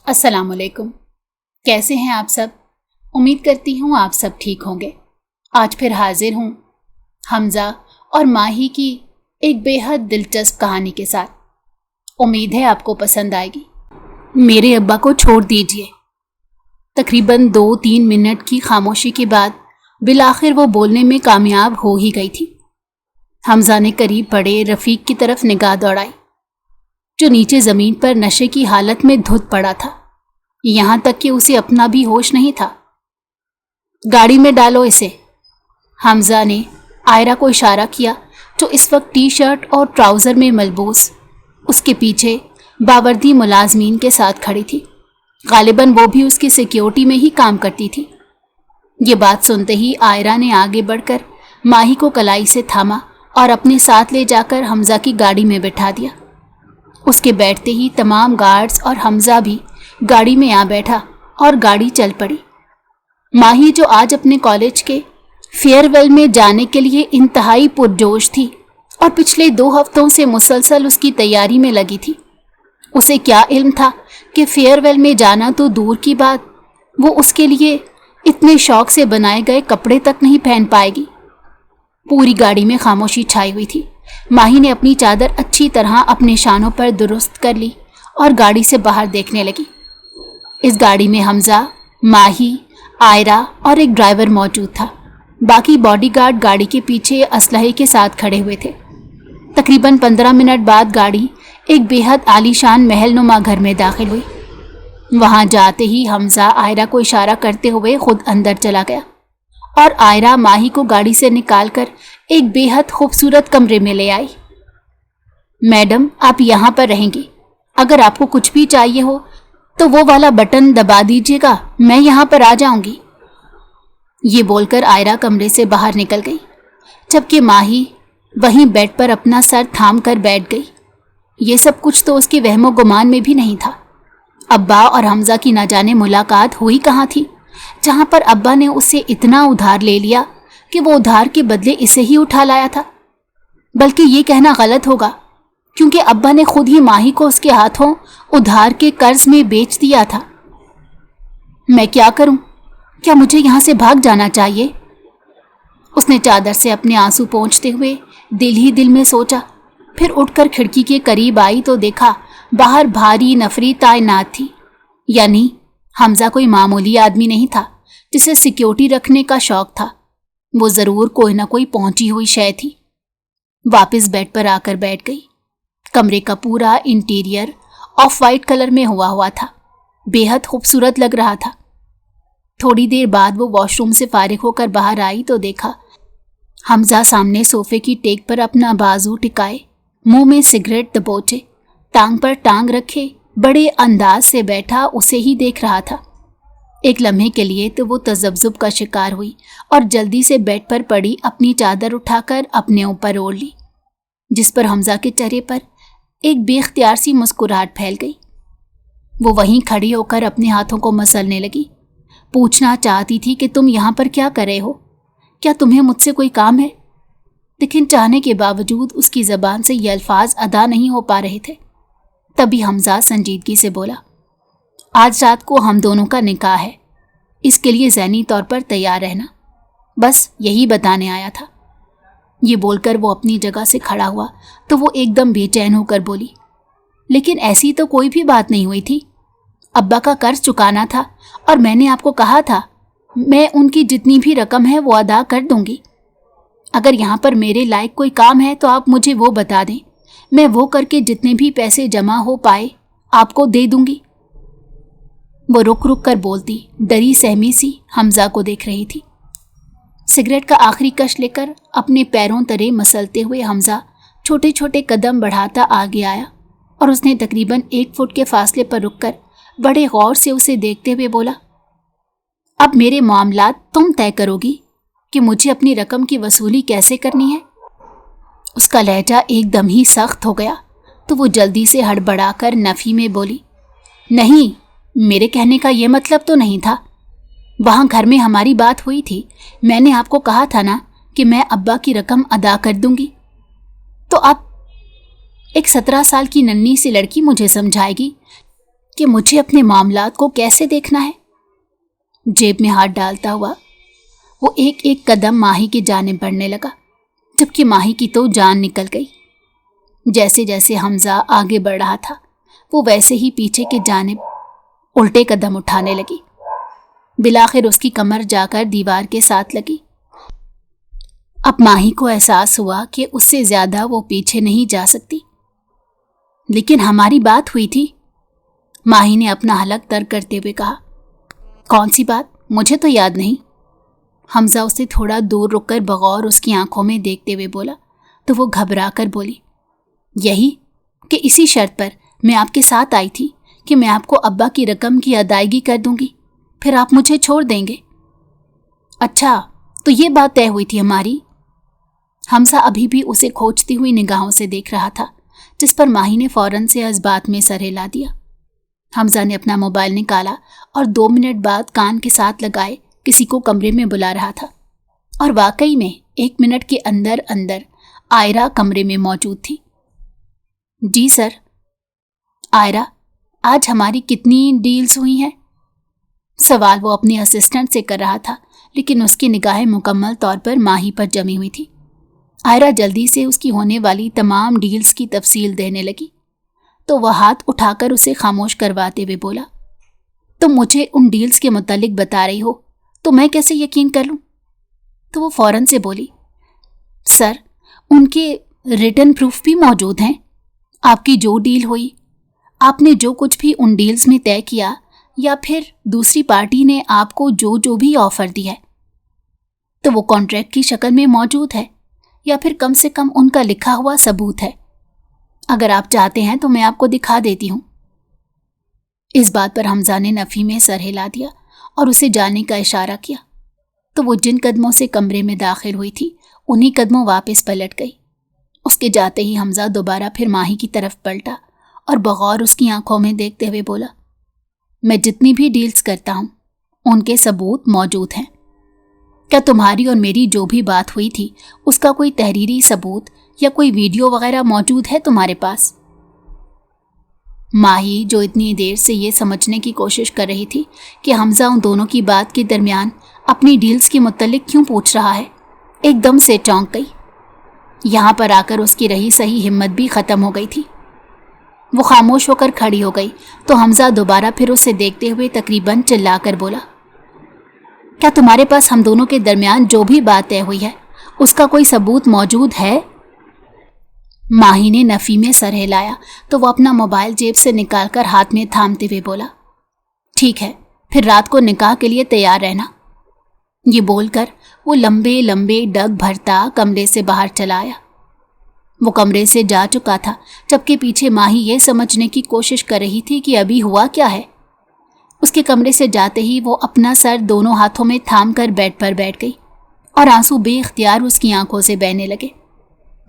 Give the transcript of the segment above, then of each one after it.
अस्सलाम वालेकुम। कैसे हैं आप सब? उम्मीद करती हूँ आप सब ठीक होंगे। आज फिर हाजिर हूँ हमज़ा और माही की एक बेहद दिलचस्प कहानी के साथ। उम्मीद है आपको पसंद आएगी। मेरे अब्बा को छोड़ दीजिए। तकरीबन 2-3 मिनट की खामोशी के बाद बिलाखिर वो बोलने में कामयाब हो ही गई थी। हमज़ा ने करीब पड़े रफ़ीक की तरफ निगाह दौड़ाई, जो नीचे ज़मीन पर नशे की हालत में धुत पड़ा था, यहाँ तक कि उसे अपना भी होश नहीं था। गाड़ी में डालो इसे। हमज़ा ने आयरा को इशारा किया, जो इस वक्त टी शर्ट और ट्राउज़र में मलबूस उसके पीछे बावर्दी मुलाजमीन के साथ खड़ी थी। गालिबन वो भी उसकी सिक्योरिटी में ही काम करती थी। ये बात सुनते ही आयरा ने आगे बढ़कर माही को कलाई से थामा और अपने साथ ले जाकर हमज़ा की गाड़ी में बिठा दिया। उसके बैठते ही तमाम गार्ड्स और हमज़ा भी गाड़ी में आ बैठा और गाड़ी चल पड़ी। माही, जो आज अपने कॉलेज के फेयरवेल में जाने के लिए इंतहाई पुरजोश थी और पिछले 2 हफ्तों से मुसलसल उसकी तैयारी में लगी थी, उसे क्या इल्म था कि फेयरवेल में जाना तो दूर की बात, वो उसके लिए इतने शौक से बनाए गए कपड़े तक नहीं पहन पाएगी। पूरी गाड़ी में खामोशी छाई हुई थी। माही ने अपनी चादर अच्छी तरह अपने शानों पर दुरुस्त कर ली और गाड़ी से बाहर देखने लगी। इस गाड़ी में हमज़ा, माही, आयरा और एक ड्राइवर मौजूद था। बाकी बॉडीगार्ड गाड़ी के पीछे असलहे के साथ खड़े हुए थे। तकरीबन 15 मिनट बाद गाड़ी एक बेहद आलीशान महलनुमा घर में दाखिल हुई। वहां जाते ही हमज़ा आयरा को इशारा करते हुए खुद अंदर चला गया और आयरा माही को गाड़ी से निकालकर एक बेहद खूबसूरत कमरे में ले आई। मैडम, आप यहाँ पर रहेंगी। अगर आपको कुछ भी चाहिए हो तो वो वाला बटन दबा दीजिएगा, मैं यहाँ पर आ जाऊंगी। ये बोलकर आयरा कमरे से बाहर निकल गई, जबकि माही वहीं बेड पर अपना सर थाम कर बैठ गई। ये सब कुछ तो उसके वहमो गुमान में भी नहीं था। अब्बा और हमज़ा की न जाने मुलाकात हुई कहाँ थी, जहाँ पर अब्बा ने उससे इतना उधार ले लिया कि वो उधार के बदले इसे ही उठा लाया था। बल्कि ये कहना गलत होगा, क्योंकि अब्बा ने खुद ही माही को उसके हाथों उधार के कर्ज में बेच दिया था। मैं क्या करूं? क्या मुझे यहाँ से भाग जाना चाहिए? उसने चादर से अपने आंसू पोंछते हुए दिल ही दिल में सोचा। फिर उठकर खिड़की के करीब आई तो देखा बाहर भारी नफरी तैनात थी। यानी हमज़ा कोई मामूली आदमी नहीं था जिसे सिक्योरिटी रखने का शौक था। वो ज़रूर कोई ना कोई पहुंची हुई शय थी। वापस बेड पर आकर बैठ गई। कमरे का पूरा इंटीरियर ऑफ वाइट कलर में हुआ था, बेहद खूबसूरत लग रहा था। थोड़ी देर बाद वो वॉशरूम से फारिग होकर बाहर आई तो देखा हमज़ा सामने सोफे की टेक पर अपना बाजू टिकाए, मुंह में सिगरेट दबोचे, टांग पर टांग रखे बड़े अंदाज से बैठा उसे ही देख रहा था। एक लम्हे के लिए तो वो तजब्जुब का शिकार हुई और जल्दी से बेड पर पड़ी अपनी चादर उठाकर अपने ऊपर ओढ़ ली, जिस पर हमज़ा के चेहरे पर एक बेख्तियार सी मुस्कुराहट फैल गई। वो वहीं खड़ी होकर अपने हाथों को मसलने लगी। पूछना चाहती थी कि तुम यहाँ पर क्या कर रहे हो? क्या तुम्हें मुझसे कोई काम है? लेकिन चाहने के बावजूद उसकी ज़बान से ये अल्फाज अदा नहीं हो पा रहे थे। तभी हमज़ा संजीदगी से बोला, आज रात को हम दोनों का निकाह है, इसके लिए ज़हनी तौर पर तैयार रहना, बस यही बताने आया था। ये बोलकर वो अपनी जगह से खड़ा हुआ तो वो एकदम बेचैन होकर बोली, लेकिन ऐसी तो कोई भी बात नहीं हुई थी। अब्बा का कर्ज चुकाना था और मैंने आपको कहा था मैं उनकी जितनी भी रकम है वो अदा कर दूंगी। अगर यहाँ पर मेरे लायक कोई काम है तो आप मुझे वो बता दें, मैं वो करके जितने भी पैसे जमा हो पाए आपको दे दूंगी। वो रुक रुक कर बोलती, डरी सहमी सी हमज़ा को देख रही थी। सिगरेट का आखिरी कश लेकर अपने पैरों तले मसलते हुए हमज़ा छोटे छोटे कदम बढ़ाता आगे आया और उसने तकरीबन 1 फुट के फासले पर रुककर बड़े गौर से उसे देखते हुए बोला, अब मेरे मामलात तुम तय करोगी कि मुझे अपनी रकम की वसूली कैसे करनी है। उसका लहजा एकदम ही सख्त हो गया तो वो जल्दी से हड़बड़ाकर नफ़ी में बोली, नहीं, मेरे कहने का ये मतलब तो नहीं था। वहाँ घर में हमारी बात हुई थी, मैंने आपको कहा था ना कि मैं अब्बा की रकम अदा कर दूंगी। तो अब एक 17 साल की नन्ही सी लड़की मुझे समझाएगी कि मुझे अपने मामलात को कैसे देखना है। जेब में हाथ डालता हुआ वो एक एक कदम माही की जानिब बढ़ने लगा, जबकि माही की तो जान निकल गई। जैसे जैसे हमजा आगे बढ़ रहा था वो वैसे ही पीछे की जानिब उल्टे कदम उठाने लगी। बिलाखिर उसकी कमर जाकर दीवार के साथ लगी। अब माही को एहसास हुआ कि उससे ज्यादा वो पीछे नहीं जा सकती। लेकिन हमारी बात हुई थी, माही ने अपना हलक तर्क करते हुए कहा। कौन सी बात? मुझे तो याद नहीं। हमजा उससे थोड़ा दूर रुककर बगौर उसकी आंखों में देखते हुए बोला तो वो घबरा कर बोली, यही कि इसी शर्त पर मैं आपके साथ आई थी कि मैं आपको अब्बा की रकम की अदायगी कर दूंगी, फिर आप मुझे छोड़ देंगे। अच्छा, तो ये बात तय हुई थी हमारी। हमजा अभी भी उसे खोजती हुई निगाहों से देख रहा था, जिस पर माही ने फौरन से इस बात में सर हिला दिया। हमजा ने अपना मोबाइल निकाला और 2 मिनट बाद कान के साथ लगाए किसी को कमरे में बुला रहा था। और वाकई में 1 मिनट के अंदर अंदर आयरा कमरे में मौजूद थी। जी सर। आयरा, आज हमारी कितनी डील्स हुई हैं? सवाल वो अपने असिस्टेंट से कर रहा था, लेकिन उसकी निगाहें मुकम्मल तौर पर माही पर जमी हुई थी। आयरा जल्दी से उसकी होने वाली तमाम डील्स की तफसील देने लगी, तो वह हाथ उठाकर उसे खामोश करवाते हुए बोला, तुम मुझे उन डील्स के मुतालिक बता रही हो तो मैं कैसे यकीन कर लूं? तो वो फौरन से बोली, सर, उनके रिटन प्रूफ भी मौजूद हैं। आपकी जो डील हुई, आपने जो कुछ भी उन डील्स में तय किया, या फिर दूसरी पार्टी ने आपको जो जो भी ऑफर दी है, तो वो कॉन्ट्रैक्ट की शक्ल में मौजूद है, या फिर कम से कम उनका लिखा हुआ सबूत है। अगर आप चाहते हैं तो मैं आपको दिखा देती हूं। इस बात पर हमजा ने नफी में सर हिला दिया और उसे जाने का इशारा किया, तो वो जिन कदमों से कमरे में दाखिल हुई थी उन्हीं कदमों वापस पलट गई। उसके जाते ही हमजा दोबारा फिर माही की तरफ पलटा और बगौर उसकी आंखों में देखते हुए बोला, मैं जितनी भी डील्स करता हूं उनके सबूत मौजूद हैं। क्या तुम्हारी और मेरी जो भी बात हुई थी उसका कोई तहरीरी सबूत या कोई वीडियो वगैरह मौजूद है तुम्हारे पास? माही, जो इतनी देर से ये समझने की कोशिश कर रही थी कि हमजा उन दोनों की बात के दरमियान अपनी डील्स के मुतालिक क्यों पूछ रहा है, एकदम से चौंक गई। यहाँ पर आकर उसकी रही सही हिम्मत भी ख़त्म हो गई थी। वो खामोश होकर खड़ी हो गई तो हमजा दोबारा फिर उसे देखते हुए तकरीबन चिल्लाकर बोला, क्या तुम्हारे पास हम दोनों के दरमियान जो भी बात तय हुई है उसका कोई सबूत मौजूद है? माही ने नफी में सर हिलाया तो वो अपना मोबाइल जेब से निकालकर हाथ में थामते हुए बोला, ठीक है, फिर रात को निकाह के लिए तैयार रहना। ये बोलकर वो लंबे लंबे डग भरता कमरे से बाहर चला आया। वो कमरे से जा चुका था, जबकि पीछे माही ये समझने की कोशिश कर रही थी कि अभी हुआ क्या है। उसके कमरे से जाते ही वो अपना सर दोनों हाथों में थाम कर बेड पर बैठ गई और आंसू बेइख्तियार उसकी आंखों से बहने लगे।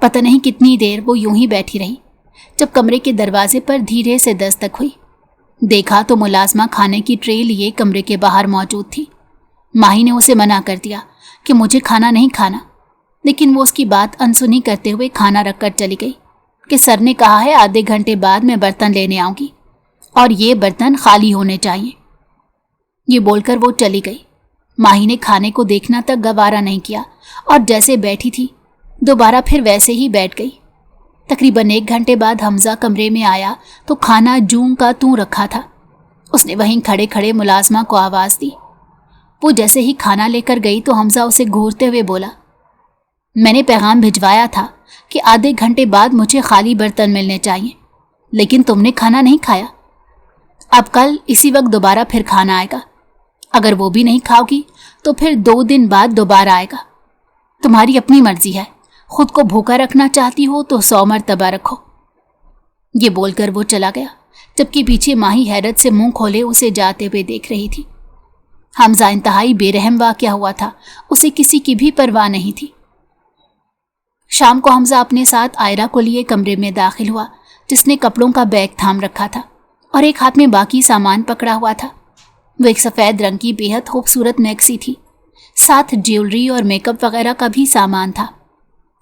पता नहीं कितनी देर वो यूं ही बैठी रही, जब कमरे के दरवाजे पर धीरे से दस्तक हुई। देखा तो मुलाजमा खाने की ट्रे लिए कमरे के बाहर मौजूद थी। माही ने उसे मना कर दिया कि मुझे खाना नहीं खाना, लेकिन वो उसकी बात अनसुनी करते हुए खाना रखकर चली गई कि सर ने कहा है आधे घंटे बाद मैं बर्तन लेने आऊँगी और ये बर्तन खाली होने चाहिए। ये बोलकर वो चली गई। माही ने खाने को देखना तक गवारा नहीं किया और जैसे बैठी थी दोबारा फिर वैसे ही बैठ गई। तकरीबन 1 घंटे बाद हमजा कमरे में आया तो खाना जूं का तूं रखा था। उसने वहीं खड़े खड़े मुलाजमा को आवाज़ दी। वो जैसे ही खाना लेकर गई तो हमजा उसे घूरते हुए बोला, मैंने पैगाम भिजवाया था कि आधे घंटे बाद मुझे खाली बर्तन मिलने चाहिए, लेकिन तुमने खाना नहीं खाया। अब कल इसी वक्त दोबारा फिर खाना आएगा। अगर वो भी नहीं खाओगी तो फिर 2 दिन बाद दोबारा आएगा। तुम्हारी अपनी मर्जी है, खुद को भूखा रखना चाहती हो तो 100 मरतबा रखो। ये बोलकर वो चला गया, जबकि पीछे माही हैरत से मुंह खोले उसे जाते हुए देख रही थी। हमजा इंतहाई बेरहम वाक़या हुआ था, उसे किसी की भी परवाह नहीं थी। शाम को हमजा अपने साथ आयरा को लिए कमरे में दाखिल हुआ, जिसने कपड़ों का बैग थाम रखा था और एक हाथ में बाकी सामान पकड़ा हुआ था। वो एक सफ़ेद रंग की बेहद खूबसूरत मैक्सी थी, साथ ज्वेलरी और मेकअप वगैरह का भी सामान था।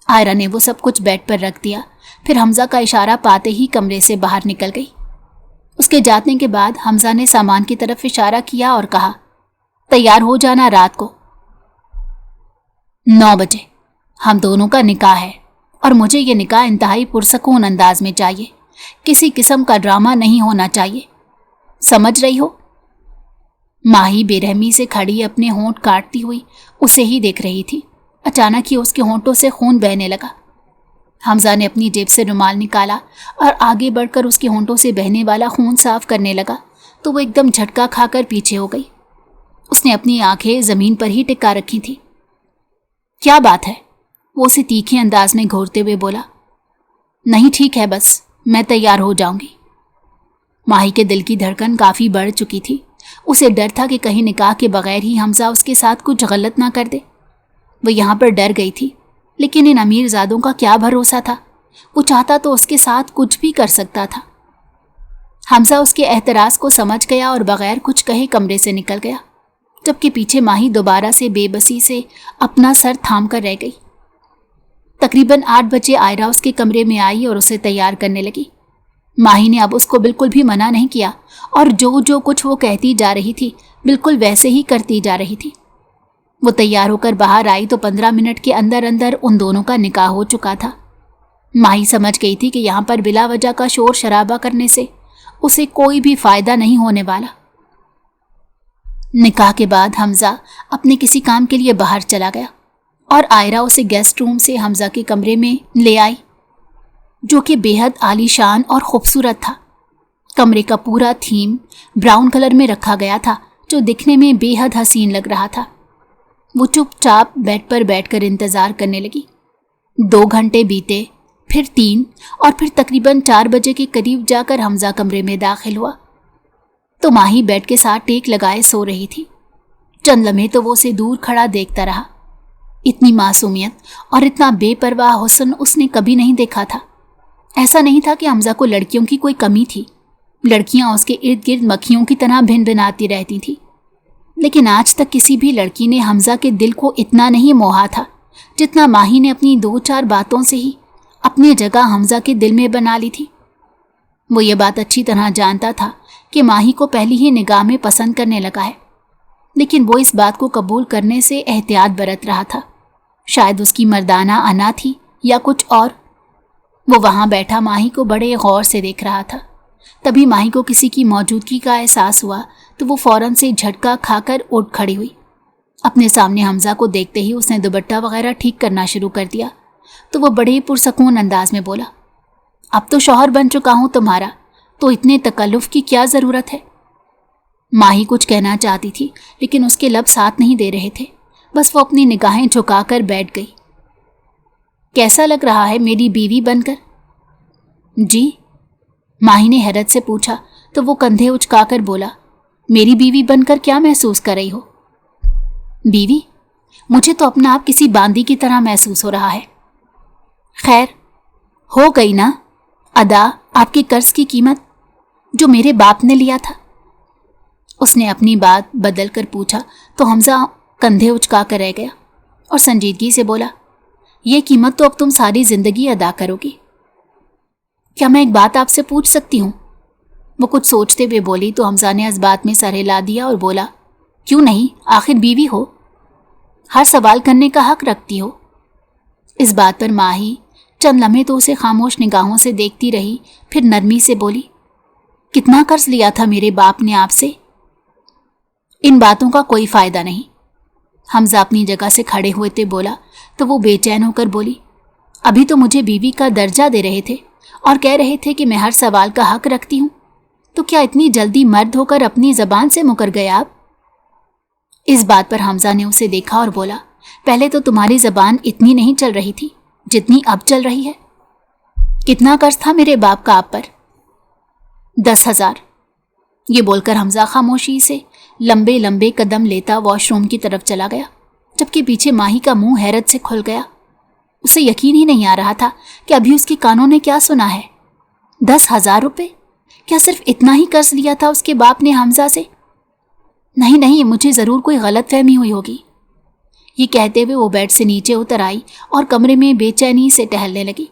आयरा ने वो सब कुछ बेड पर रख दिया, फिर हमजा का इशारा पाते ही कमरे से बाहर निकल गई। اس کے جانے کے بعد حمزہ نے سامان کی طرف اشارہ کیا اور کہا، تیار ہو جانا رات کو 9 بجے، ہم دونوں کا نکاح ہے اور مجھے یہ نکاح انتہائی پرسکون انداز میں چاہیے، کسی قسم کا ڈرامہ نہیں ہونا چاہیے، سمجھ رہی ہو؟ ماہی بے رحمی سے کھڑی اپنے ہونٹ کاٹتی ہوئی اسے ہی دیکھ رہی تھی۔ اچانک ہی اس کے ہونٹوں سے خون بہنے لگا۔ حمزہ نے اپنی جیب سے رومال نکالا اور آگے بڑھ کر اس کے ہونٹوں سے بہنے والا خون صاف کرنے لگا تو وہ ایک دم جھٹکا کھا کر پیچھے ہو گئی۔ اس نے اپنی آنکھیں زمین پر ہی ٹکا رکھی تھی۔ کیا بات ہے؟ وہ اسے تیکھے انداز میں گھورتے ہوئے بولا۔ نہیں ٹھیک ہے، بس میں تیار ہو جاؤں گی۔ ماہی کے دل کی دھڑکن کافی بڑھ چکی تھی۔ اسے ڈر تھا کہ کہیں نکاح کے بغیر ہی حمزہ اس کے ساتھ کچھ غلط نہ کر دے۔ وہ یہاں پر ڈر گئی تھی، لیکن ان امیر زادوں کا کیا بھروسہ تھا؟ وہ چاہتا تو اس کے ساتھ کچھ بھی کر سکتا تھا۔ حمزہ اس کے اعتراض کو سمجھ گیا اور بغیر کچھ کہے کمرے سے نکل گیا، جبکہ پیچھے ماہی دوبارہ سے بے بسی سے اپنا سر تھام کر رہ گئی۔ تقریباً 8 بجے آئرہ اس کے کمرے میں آئی اور اسے تیار کرنے لگی۔ ماہی نے اب اس کو بالکل بھی منع نہیں کیا اور جو کچھ وہ کہتی جا رہی تھی بالکل ویسے ہی کرتی جا رہی تھی۔ وہ تیار ہو کر باہر آئی تو 15 منٹ کے اندر اندر ان دونوں کا نکاح ہو چکا تھا۔ ماہی سمجھ گئی تھی کہ یہاں پر بلا وجہ کا شور شرابہ کرنے سے اسے کوئی بھی فائدہ نہیں ہونے والا۔ نکاح کے بعد حمزہ اپنے کسی کام کے لیے باہر چلا گیا اور آئرہ اسے گیسٹ روم سے حمزہ کے کمرے میں لے آئی، جو کہ بے حد عالی شان اور خوبصورت تھا۔ کمرے کا پورا تھیم براؤن کلر میں رکھا گیا تھا، جو دکھنے میں بے حد حسین لگ رہا تھا۔ وہ چپ چاپ بیڈ پر بیٹھ کر انتظار کرنے لگی۔ 2 گھنٹے بیتے، پھر 3 اور پھر تقریباً 4 بجے کے قریب جا کر حمزہ کمرے میں داخل ہوا تو ماہی بیڈ کے ساتھ ٹیک لگائے سو رہی تھی۔ چند لمحے تو وہ اسے دور کھڑا دیکھتا رہا۔ اتنی معصومیت اور اتنا بے پرواہ حسن اس نے کبھی نہیں دیکھا تھا۔ ایسا نہیں تھا کہ حمزہ کو لڑکیوں کی کوئی کمی تھی۔ لڑکیاں اس کے ارد گرد مکھیوں کی طرح بھن بھناتی رہتی تھیں، لیکن آج تک کسی بھی لڑکی نے حمزہ کے دل کو اتنا نہیں موہا تھا جتنا ماہی نے اپنی 2-4 باتوں سے ہی اپنی جگہ حمزہ کے دل میں بنا لی تھی۔ وہ یہ بات اچھی طرح جانتا تھا کہ ماہی کو پہلی ہی نگاہ میں پسند کرنے لگا ہے، لیکن وہ اس بات کو قبول کرنے سے احتیاط برت رہا تھا۔ شاید اس کی مردانہ انا تھی یا کچھ اور۔ وہ وہاں بیٹھا ماہی کو بڑے غور سے دیکھ رہا تھا۔ تبھی ماہی کو کسی کی موجودگی کا احساس ہوا تو وہ فوراً سے جھٹکا کھا کر اٹھ کھڑی ہوئی۔ اپنے سامنے حمزہ کو دیکھتے ہی اس نے دوپٹہ وغیرہ ٹھیک کرنا شروع کر دیا تو وہ بڑے پرسکون انداز میں بولا، اب تو شوہر بن چکا ہوں تمہارا، تو اتنے تکلف کی کیا ضرورت ہے؟ ماہی کچھ کہنا چاہتی تھی لیکن اس کے لب ساتھ نہیں دے رہے تھے، بس وہ اپنی نگاہیں جھکا کر بیٹھ گئی۔ کیسا لگ رہا ہے میری بیوی بن کر؟ جی؟ ماہی نے حیرت سے پوچھا تو وہ کندھے اچکا کر بولا، میری بیوی بن کر کیا محسوس کر رہی ہو؟ بیوی؟ مجھے تو اپنا آپ کسی باندی کی طرح محسوس ہو رہا ہے۔ خیر، ہو گئی نا ادا آپ کے قرض کی قیمت جو میرے باپ نے لیا تھا؟ اس نے اپنی بات بدل کر پوچھا تو حمزہ کندھے اچکا کر رہ گیا اور سنجیدگی سے بولا، یہ قیمت تو اب تم ساری زندگی ادا کرو گی۔ کیا میں ایک بات آپ سے پوچھ سکتی ہوں؟ وہ کچھ سوچتے ہوئے بولی تو حمزہ نے اس بات میں سر ہلا دیا اور بولا، کیوں نہیں، آخر بیوی ہو، ہر سوال کرنے کا حق رکھتی ہو۔ اس بات پر ماہی چند لمحے تو اسے خاموش نگاہوں سے دیکھتی رہی، پھر نرمی سے بولی، کتنا قرض لیا تھا میرے باپ نے آپ سے؟ ان باتوں کا کوئی فائدہ نہیں۔ حمزہ اپنی جگہ سے کھڑے ہوئے تھے بولا تو وہ بے چین ہو کر بولی، ابھی تو مجھے بیوی کا درجہ دے رہے تھے اور کہہ رہے تھے کہ میں ہر سوال کا حق رکھتی ہوں، تو کیا اتنی جلدی مرد ہو کر اپنی زبان سے مکر گئے آپ؟ اس بات پر حمزہ نے اسے دیکھا اور بولا، پہلے تو تمہاری زبان اتنی نہیں چل رہی تھی جتنی اب چل رہی ہے۔ کتنا قرض تھا میرے باپ کا آپ پر؟ 10,000۔ یہ بول کر حمزہ خاموشی سے لمبے لمبے قدم لیتا واش روم کی طرف چلا گیا، جبکہ پیچھے ماہی کا منہ حیرت سے کھل گیا۔ اسے یقین ہی نہیں آ رہا تھا کہ ابھی اس کے کانوں نے کیا سنا ہے۔ 10,000 روپے؟ کیا صرف اتنا ہی قرض لیا تھا اس کے باپ نے حمزہ سے؟ نہیں، مجھے ضرور کوئی غلط فہمی ہوئی ہوگی۔ یہ کہتے ہوئے وہ بیڈ سے نیچے اتر آئی اور کمرے میں بے چینی سے ٹہلنے لگی۔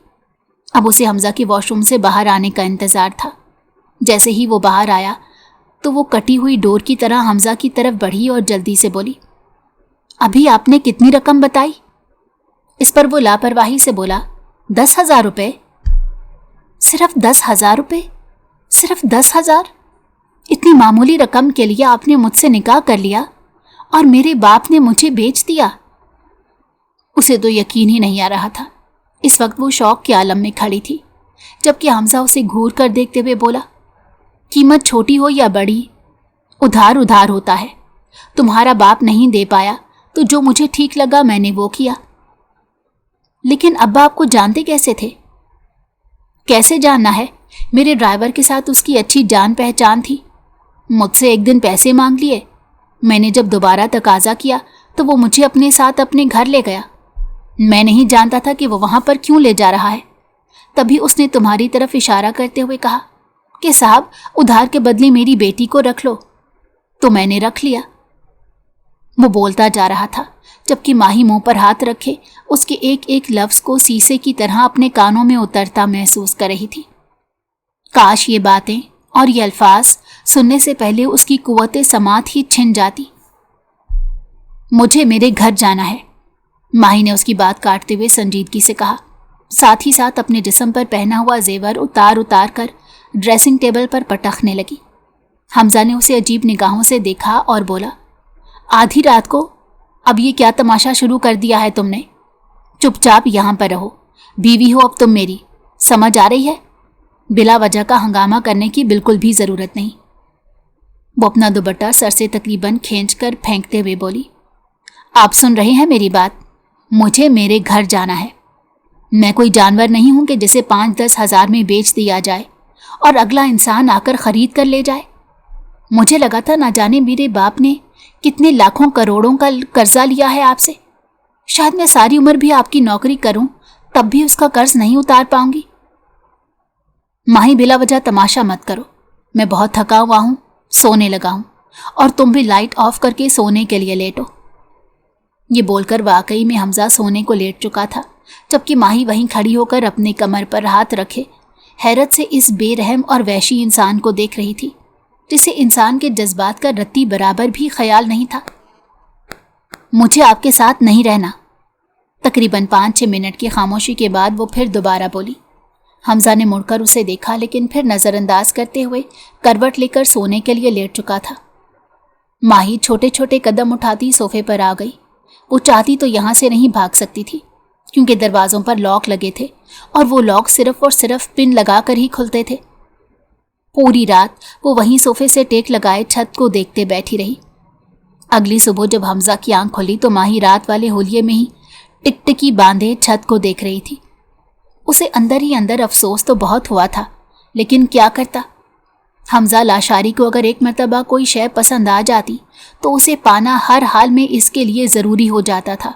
اب اسے حمزہ کے واش روم سے باہر آنے کا انتظار تھا۔ जैसे ही वो बाहर आया तो वो कटी हुई डोर की तरह हमजा की तरफ बढ़ी और जल्दी से बोली, अभी आपने कितनी रकम बताई? इस पर वो लापरवाही से बोला, 10,000 रुपये। सिर्फ 10,000 रुपये? सिर्फ 10,000? इतनी मामूली रकम के लिए आपने मुझसे निकाह कर लिया और मेरे बाप ने मुझे बेच दिया। उसे तो यकीन ही नहीं आ रहा था। इस वक्त वो शौक के आलम में खड़ी थी, जबकि हमजा उसे घूर कर देखते हुए बोला, कीमत छोटी हो या बड़ी, उधार उधार होता है। तुम्हारा बाप नहीं दे पाया तो जो मुझे ठीक लगा मैंने वो किया। लेकिन अब्बा आपको जानते कैसे थे? कैसे जानना है, मेरे ड्राइवर के साथ उसकी अच्छी जान पहचान थी। मुझसे एक दिन पैसे मांग लिए। मैंने जब दोबारा तकाजा किया तो वो मुझे अपने साथ अपने घर ले गया। मैं नहीं जानता था कि वो वहां पर क्यों ले जा रहा है। तभी उसने तुम्हारी तरफ इशारा करते हुए कहा कि साहब उधार के बदले मेरी बेटी को रख लो, तो मैंने रख लिया। वो बोलता जा रहा था, जबकि माही मुंह पर हाथ रखे उसके एक एक लफ्ज को शीशे की तरह अपने कानों में उतरता महसूस कर रही थी। काश ये बातें और ये अल्फाज सुनने से पहले उसकी कुव्वते समात ही छिन जाती। मुझे मेरे घर जाना है, माही ने उसकी बात काटते हुए संजीदगी से कहा, साथ ही साथ अपने जिस्म पर पहना हुआ जेवर उतार उतार कर ड्रेसिंग टेबल पर पटकने लगी। हमजा ने उसे अजीब निगाहों से देखा और बोला, आधी रात को अब ये क्या तमाशा शुरू कर दिया है तुमने? चुपचाप यहाँ पर रहो, बीवी हो अब तुम मेरी, समझ आ रही है? बिला वजह का हंगामा करने की बिल्कुल भी ज़रूरत नहीं। वो अपना दुपट्टा सर से तकरीबन खींचकर फेंकते हुए बोली, आप सुन रहे हैं मेरी बात? मुझे मेरे घर जाना है। मैं कोई जानवर नहीं हूं कि जिसे 5-10 हज़ार में बेच दिया जाए और अगला इंसान आकर खरीद कर ले जाए। मुझे लगा था ना जाने मेरे बाप ने कितने लाखों करोड़ों का कर्जा लिया है आपसे। शायद मैं सारी उम्र भी आपकी नौकरी करूं तब भी उसका कर्ज नहीं उतार पाऊंगी। माही बिला वजह तमाशा मत करो, मैं बहुत थका हुआ हूं, सोने लगा हूं और तुम भी लाइट ऑफ करके सोने के लिए लेटो। ये बोलकर वाकई में हमजा सोने को लेट चुका था, जबकि माही वहीं खड़ी होकर अपने कमर पर हाथ रखे हैरत से इस बेरहम और वहशी इंसान को देख रही थी, जिसे इंसान के जज्बात का रत्ती बराबर भी ख्याल नहीं था। मुझे आपके साथ नहीं रहना। तकरीबन 5-6 मिनट की खामोशी के बाद वो फिर दोबारा बोली। हमजा ने मुड़कर उसे देखा, लेकिन फिर नज़रअंदाज करते हुए करवट लेकर सोने के लिए लेट चुका था। माही छोटे छोटे कदम उठाती सोफे पर आ गई। वो चाहती तो यहाँ से नहीं भाग सकती थी, क्योंकि दरवाज़ों पर लॉक लगे थे और वो लॉक सिर्फ और सिर्फ पिन लगा कर ही खुलते थे। पूरी रात वो वहीं सोफे से टेक लगाए छत को देखते बैठी रही। अगली सुबह जब हमजा की आंख खुली तो माही रात वाले होलिये में ही टिकटिकी बांधे छत को देख रही थी। उसे अंदर ही अंदर अफसोस तो बहुत हुआ था, लेकिन क्या करता। हमजा लाशारी को अगर एक मर्तबा कोई शय पसंद आ जाती तो उसे पाना हर हाल में इसके लिए ज़रूरी हो जाता था।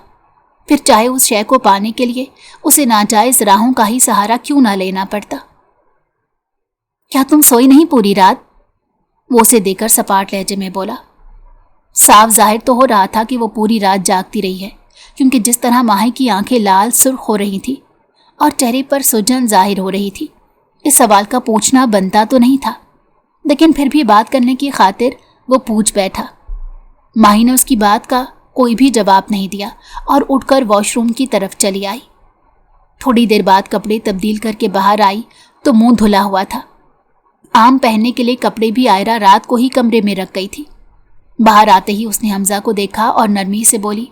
फिर चाहे उस शय को पाने के लिए उसे नाजायज़ राहों का ही सहारा क्यों ना लेना पड़ता। क्या तुम सोई नहीं पूरी रात? वो उसे देकर सपाट लहजे में बोला। साफ जाहिर तो हो रहा था कि वो पूरी रात जागती रही है, क्योंकि जिस तरह माही की आंखें लाल सुर्ख हो रही थी और चेहरे पर सुजन जाहिर हो रही थी, इस सवाल का पूछना बनता तो नहीं था, लेकिन फिर भी बात करने की खातिर वो पूछ बैठा। माही ने उसकी बात का कोई भी जवाब नहीं दिया और उठकर वॉशरूम की तरफ चली आई। थोड़ी देर बाद कपड़े तब्दील करके बाहर आई तो मुंह धुला हुआ था। आम पहनने के लिए कपड़े भी आयरा रात को ही कमरे में रख गई थी। बाहर आते ही उसने हमजा को देखा और नरमी से बोली,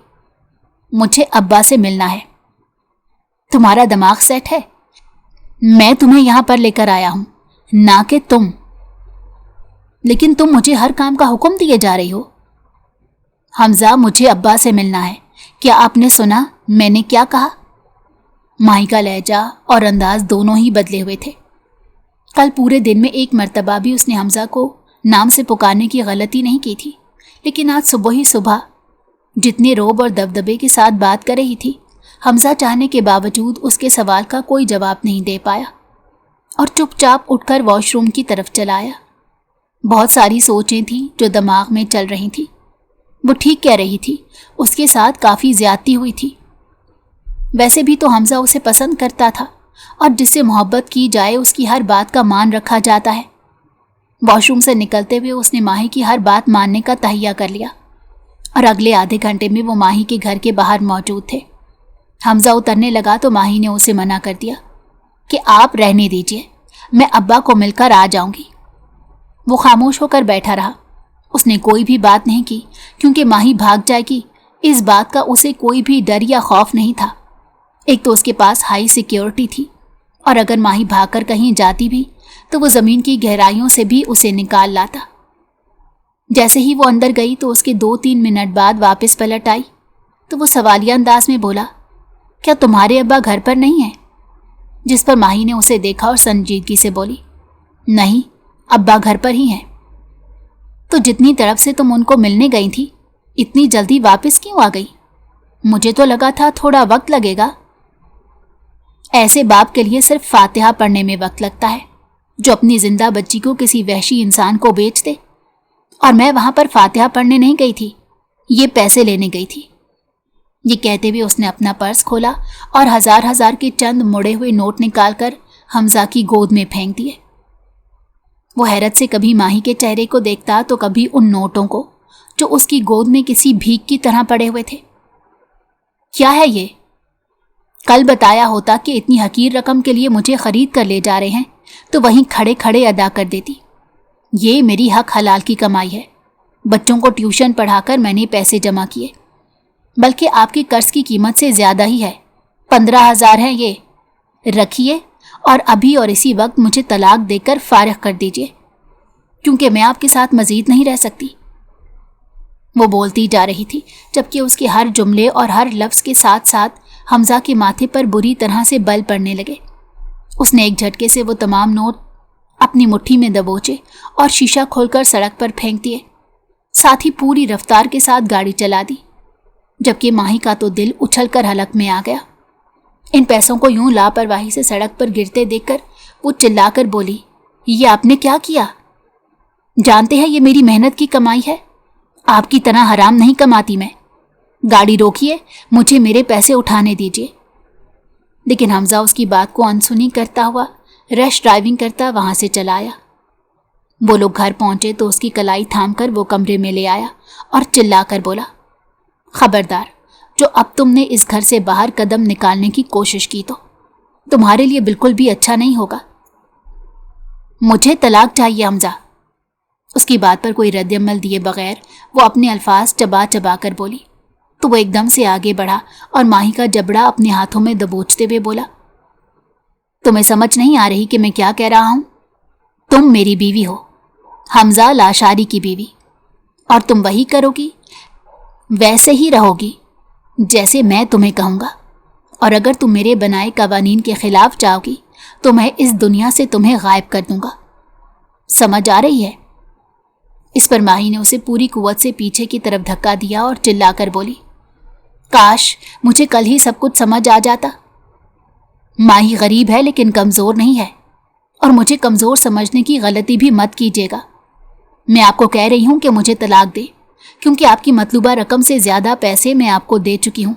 मुझे अब्बा से मिलना है। तुम्हारा दिमाग सेट है? मैं तुम्हें यहां पर लेकर आया हूं, ना कि तुम। लेकिन तुम मुझे हर काम का हुक्म दिए जा रही हो। हमजा, मुझे अब्बा से मिलना है। क्या आपने सुना मैंने क्या कहा? माही का लहजा और अंदाज दोनों ही बदले हुए थे। कल पूरे दिन में एक मर्तबा भी उसने हमजा को नाम से पुकारने की गलती नहीं की थी, लेकिन आज सुबह ही सुबह जितने रोब और दबदबे के साथ बात कर रही थी, हमजा चाहने के बावजूद उसके सवाल का कोई जवाब नहीं दे पाया और चुपचाप उठकर वॉशरूम की तरफ चला आया। बहुत सारी सोचें थीं जो दिमाग में चल रही थी। वो ठीक कह रही थी, उसके साथ काफ़ी ज्यादती हुई थी। वैसे भी तो हमजा उसे पसंद करता था और जिससे मोहब्बत की जाए उसकी हर बात का मान रखा जाता है। वॉशरूम से निकलते हुए उसने माही की हर बात मानने का तहैया कर लिया और अगले आधे घंटे में वो माही के घर के बाहर मौजूद थे। हमजा उतरने लगा तो माही ने उसे मना कर दिया कि आप रहने दीजिए, मैं अब्बा को मिलकर आ जाऊंगी। वो खामोश होकर बैठा रहा। उसने कोई भी बात नहीं की क्योंकि माही भाग जाएगी इस बात का उसे कोई भी डर या खौफ नहीं था। एक तो उसके पास हाई सिक्योरिटी थी और अगर माही भागकर कहीं जाती भी तो वो ज़मीन की गहराइयों से भी उसे निकाल लाता। जैसे ही वो अंदर गई तो उसके 2-3 मिनट बाद वापस पलट आई तो वो सवालिया अंदाज में बोला, क्या तुम्हारे अब्बा घर पर नहीं है? जिस पर माही ने उसे देखा और संजीदगी से बोली, नहीं, अब्बा घर पर ही हैं। तो जितनी तरफ से तुम उनको मिलने गई थी, इतनी जल्दी वापस क्यों आ गई? मुझे तो लगा था थोड़ा वक्त लगेगा। ऐसे बाप के लिए सिर्फ फातिहा पढ़ने में वक्त लगता है, जो अपनी जिंदा बच्ची को किसी वहशी इंसान को बेच दे। और मैं वहां पर फातिहा पढ़ने नहीं गई थी, ये पैसे लेने गई थी। ये कहते हुए उसने अपना पर्स खोला और हजार के चंद मुड़े हुए नोट निकालकर हमजा की गोद में फेंक दिए। वो हैरत से कभी माही के चेहरे को देखता तो कभी उन नोटों को जो उसकी गोद में किसी भीख की तरह पड़े हुए थे। क्या है ये? कल बताया होता कि इतनी हकीर रकम के लिए मुझे खरीद कर ले जा रहे हैं तो वहीं खड़े खड़े अदा कर देती। ये मेरी हक हलाल की कमाई है। बच्चों को ट्यूशन पढ़ाकर मैंने पैसे जमा किए, बल्कि आपके कर्ज की कीमत से ज्यादा ही है। 15,000 है ये, रखिए और अभी और इसी वक्त मुझे तलाक देकर फारिग कर दीजिए, क्योंकि मैं आपके साथ मजीद नहीं रह सकती। वो बोलती जा रही थी जबकि उसके हर जुमले और हर लफ्ज़ के साथ साथ हमजा के माथे पर बुरी तरह से बल पड़ने लगे। उसने एक झटके से वो तमाम नोट अपनी मुट्ठी में दबोचे और शीशा खोलकर सड़क पर फेंक दिए। साथ ही पूरी रफ्तार के साथ गाड़ी चला दी, जबकि माही का तो दिल उछलकर हलक में आ गया। इन पैसों को यूं लापरवाही से सड़क पर गिरते देखकर वो चिल्लाकर बोली, ये आपने क्या किया? जानते हैं ये मेरी मेहनत की कमाई है, आपकी तरह हराम नहीं कमाती मैं। गाड़ी रोकिए, मुझे मेरे पैसे उठाने दीजिए। लेकिन हमजा उसकी बात को अनसुनी करता हुआ रश ड्राइविंग करता वहां से चला आया। वो लोग घर पहुंचे तो उसकी कलाई थामकर वो कमरे में ले आया और चिल्लाकर बोला, खबरदार, जो अब तुमने इस घर से बाहर कदम निकालने की कोशिश की तो तुम्हारे लिए बिल्कुल भी अच्छा नहीं होगा। मुझे तलाक चाहिए हमजा। उसकी बात पर कोई रद्द-ए-अमल दिए बगैर वो अपने अल्फाज चबा चबा कर बोली तो वो एकदम से आगे बढ़ा और माही का जबड़ा अपने हाथों में दबोचते हुए बोला, तुम्हें समझ नहीं आ रही कि मैं क्या कह रहा हूं? तुम मेरी बीवी हो, हमजा लाशारी की बीवी, और तुम वही करोगी, वैसे ही रहोगी जैसे मैं तुम्हें कहूँगा। और अगर तुम मेरे बनाए कवानीन के खिलाफ जाओगी तो मैं इस दुनिया से तुम्हें गायब कर दूंगा। समझ आ रही है? इस पर माही ने उसे पूरी कुव्वत से पीछे की तरफ धक्का दिया और चिल्लाकर बोली, काश मुझे कल ही सब कुछ समझ आ जाता। माही गरीब है लेकिन कमज़ोर नहीं है, और मुझे कमज़ोर समझने की गलती भी मत कीजिएगा। मैं आपको कह रही हूँ कि मुझे तलाक दे, क्योंकि आपकी मतलूबा रकम से ज़्यादा पैसे मैं आपको दे चुकी हूँ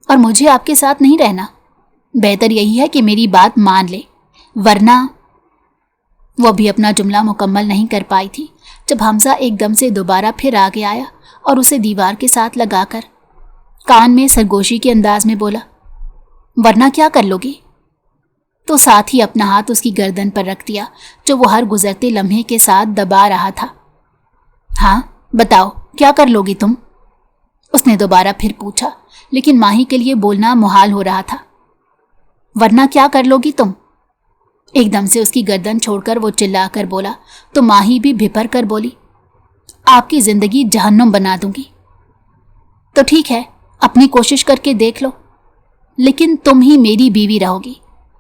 और मुझे आपके साथ नहीं रहना। बेहतर यही है कि मेरी बात मान ले, वरना। वो भी अपना जुमला मुकम्मल नहीं कर पाई थी जब हमजा एकदम से दोबारा फिर आगे आया और उसे दीवार के साथ लगाकर कान में सरगोशी के अंदाज में बोला, वरना क्या कर लोगी? तो साथ ही अपना हाथ उसकी गर्दन पर रख दिया जो वो हर गुजरते लम्हे के साथ दबा रहा था। हाँ बताओ, क्या कर लोगी तुम? उसने दोबारा फिर पूछा, लेकिन माही के लिए बोलना मुहाल हो रहा था। वरना क्या कर लोगी तुम? एकदम से उसकी गर्दन छोड़कर वो चिल्लाकर बोला तो माही भी भिपर कर बोली, आपकी जिंदगी जहन्नुम बना दूंगी। तो ठीक है, अपनी कोशिश करके देख लो, लेकिन तुम ही मेरी बीवी रहोगी,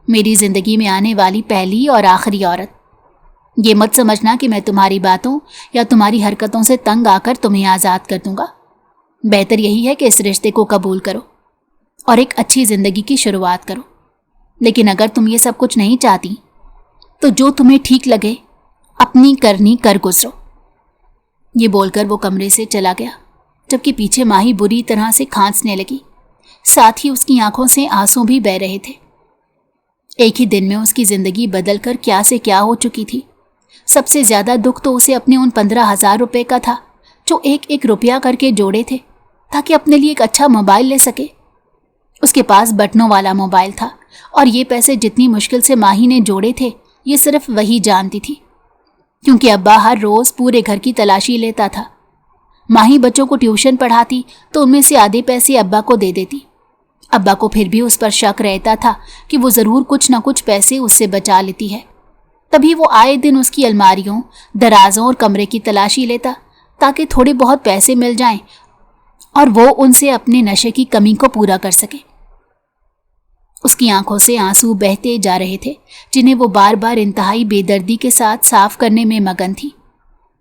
मेरी जिंदगी में आने वाली पहली और आखिरी औरत। ये मत समझना कि मैं तुम्हारी बातों या तुम्हारी हरकतों से तंग आकर तुम्हें आज़ाद कर दूंगा। बेहतर यही है कि इस रिश्ते को कबूल करो और एक अच्छी ज़िंदगी की शुरुआत करो। लेकिन अगर तुम ये सब कुछ नहीं चाहती तो जो तुम्हें ठीक लगे अपनी करनी कर गुजरो। ये बोलकर वो कमरे से चला गया, जबकि पीछे माही बुरी तरह से खांसने लगी। साथ ही उसकी आंखों से आंसू भी बह रहे थे। एक ही दिन में उसकी ज़िंदगी बदलकर क्या से क्या हो चुकी थी। سب سے زیادہ دکھ تو اسے اپنے ان 15,000 روپے کا تھا جو ایک ایک روپیہ کر کے جوڑے تھے تاکہ اپنے لیے ایک اچھا موبائل لے سکے۔ اس کے پاس بٹنوں والا موبائل تھا اور یہ پیسے جتنی مشکل سے ماہی نے جوڑے تھے یہ صرف وہی جانتی تھی، کیونکہ ابا ہر روز پورے گھر کی تلاشی لیتا تھا۔ ماہی بچوں کو ٹیوشن پڑھاتی تو ان میں سے آدھے پیسے ابا کو دے دیتی۔ ابا کو پھر بھی اس پر شک رہتا تھا کہ وہ ضرور کچھ نہ کچھ پیسے اس سے بچا لیتی ہے، تبھی وہ آئے دن اس کی الماریوں، درازوں اور کمرے کی تلاشی لیتا تاکہ تھوڑے بہت پیسے مل جائیں اور وہ ان سے اپنے نشے کی کمی کو پورا کر سکے۔ اس کی آنکھوں سے آنسو بہتے جا رہے تھے جنہیں وہ بار بار انتہائی بے دردی کے ساتھ صاف کرنے میں مگن تھی۔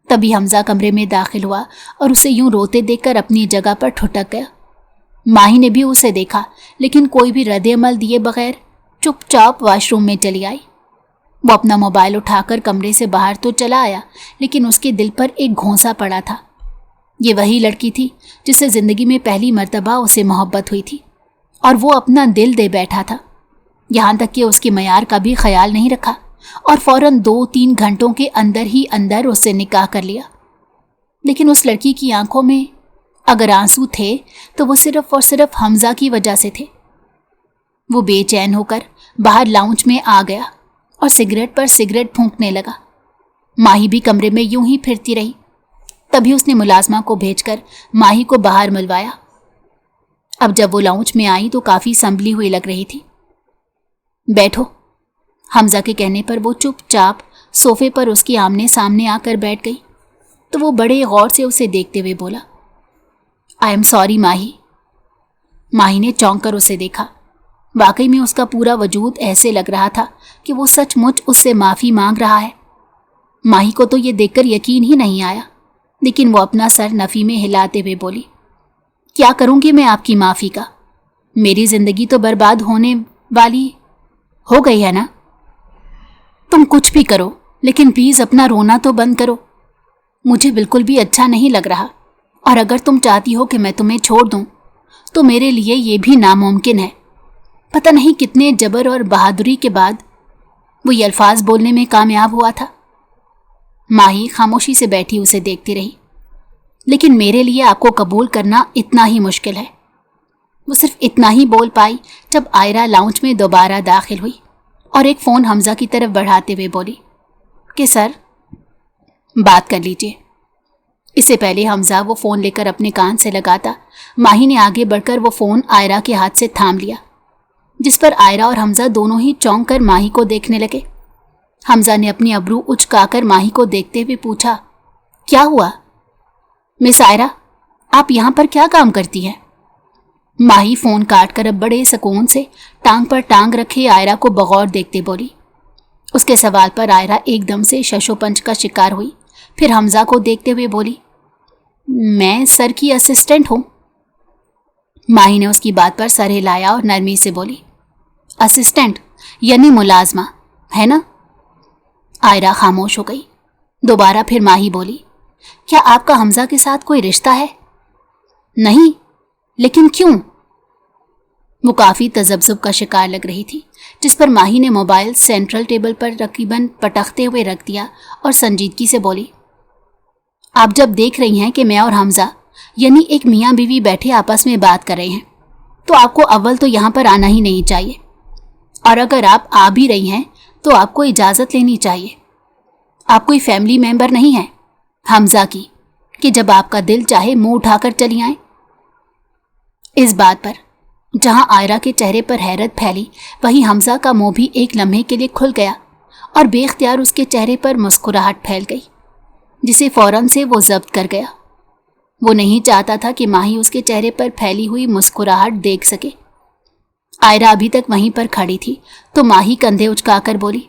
تبھی حمزہ کمرے میں داخل ہوا اور اسے یوں روتے دیکھ کر اپنی جگہ پر ٹھٹک گیا۔ ماہی نے بھی اسے دیکھا لیکن کوئی بھی رد عمل دیے بغیر چپ چاپ واش روم میں چلی آئی۔ وہ اپنا موبائل اٹھا کر کمرے سے باہر تو چلا آیا لیکن اس کے دل پر ایک گھونسا پڑا تھا۔ یہ وہی لڑکی تھی جس سے زندگی میں پہلی مرتبہ اسے محبت ہوئی تھی اور وہ اپنا دل دے بیٹھا تھا، یہاں تک کہ اس کے معیار کا بھی خیال نہیں رکھا اور فوراً 2-3 گھنٹوں کے اندر ہی اندر اس سے نکاح کر لیا۔ لیکن اس لڑکی کی آنکھوں میں اگر آنسو تھے تو وہ صرف اور صرف حمزہ کی وجہ سے تھے۔ وہ بے چین ہو کر باہر لاؤنج میں آ گیا اور سگریٹ پر سگریٹ پھونکنے لگا۔ ماہی بھی کمرے میں یوں ہی پھرتی رہی۔ تبھی اس نے ملازمہ کو بھیج کر ماہی کو باہر ملوایا۔ اب جب وہ لاؤنج میں آئی تو کافی سنبھلی ہوئی لگ رہی تھی۔ بیٹھو، حمزہ کے کہنے پر وہ چپ چاپ صوفے پر اس کے آمنے سامنے آ کر بیٹھ گئی تو وہ بڑے غور سے اسے دیکھتے ہوئے بولا، آئی ایم سوری ماہی۔ ماہی نے چونک کر اسے دیکھا۔ واقعی میں اس کا پورا وجود ایسے لگ رہا تھا کہ وہ سچ مچ اس سے معافی مانگ رہا ہے۔ ماہی کو تو یہ دیکھ کر یقین ہی نہیں آیا، لیکن وہ اپنا سر نفی میں ہلاتے ہوئے بولی، کیا کروں گی میں آپ کی معافی کا؟ میری زندگی تو برباد ہونے والی ہو گئی ہے نا۔ تم کچھ بھی کرو لیکن پلیز اپنا رونا تو بند کرو، مجھے بالکل بھی اچھا نہیں لگ رہا، اور اگر تم چاہتی ہو کہ میں تمہیں چھوڑ دوں تو میرے لیے یہ بھی ناممکن ہے۔ پتہ نہیں کتنے جبر اور بہادری کے بعد وہ یہ الفاظ بولنے میں کامیاب ہوا تھا۔ ماہی خاموشی سے بیٹھی اسے دیکھتی رہی۔ لیکن میرے لیے آپ کو قبول کرنا اتنا ہی مشکل ہے۔ وہ صرف اتنا ہی بول پائی جب آئرہ لاؤنج میں دوبارہ داخل ہوئی اور ایک فون حمزہ کی طرف بڑھاتے ہوئے بولی کہ سر بات کر لیجئے۔ اس سے پہلے حمزہ وہ فون لے کر اپنے کان سے لگاتا، ماہی نے آگے بڑھ کر وہ فون آئرہ کے ہاتھ سے تھام لیا، جس پر آئرہ اور حمزہ دونوں ہی چونک کر ماہی کو دیکھنے لگے۔ حمزہ نے اپنی ابرو اچکا کر ماہی کو دیکھتے ہوئے پوچھا، کیا ہوا؟ مس آئرہ، آپ یہاں پر کیا کام کرتی ہیں؟ ماہی فون کاٹ کر اب بڑے سکون سے ٹانگ پر ٹانگ رکھے آئرہ کو بغور دیکھتے بولی۔ اس کے سوال پر آئرہ ایک دم سے شش و پنج کا شکار ہوئی، پھر حمزہ کو دیکھتے ہوئے بولی، میں سر کی اسسٹنٹ ہوں۔ ماہی نے اس کی بات پر سر ہلایا اور نرمی سے بولی، اسسٹنٹ یعنی ملازمہ ہے نا؟ آئرہ خاموش ہو گئی۔ دوبارہ پھر ماہی بولی، کیا آپ کا حمزہ کے ساتھ کوئی رشتہ ہے؟ نہیں، لیکن کیوں؟ وہ کافی تذبذب کا شکار لگ رہی تھی، جس پر ماہی نے موبائل سینٹرل ٹیبل پر رقیباً پٹختے ہوئے رکھ دیا اور سنجیدگی سے بولی، آپ جب دیکھ رہی ہیں کہ میں اور حمزہ یعنی ایک میاں بیوی بیٹھے آپس میں بات کر رہے ہیں تو آپ کو اول تو یہاں پر آنا ہی نہیں چاہیے، اور اگر آپ آ بھی رہی ہیں تو آپ کو اجازت لینی چاہیے۔ آپ کوئی فیملی ممبر نہیں ہیں حمزہ کی کہ جب آپ کا دل چاہے منہ اٹھا کر چلی آئیں۔ اس بات پر جہاں آئرہ کے چہرے پر حیرت پھیلی وہیں حمزہ کا منہ بھی ایک لمحے کے لیے کھل گیا اور بے اختیار اس کے چہرے پر مسکراہٹ پھیل گئی، جسے فوراً سے وہ ضبط کر گیا۔ وہ نہیں چاہتا تھا کہ ماہی اس کے چہرے پر پھیلی ہوئی مسکراہٹ دیکھ سکے۔ آئرہ ابھی تک وہیں پر کھڑی تھی تو ماہی کندھے اچکا کر بولی،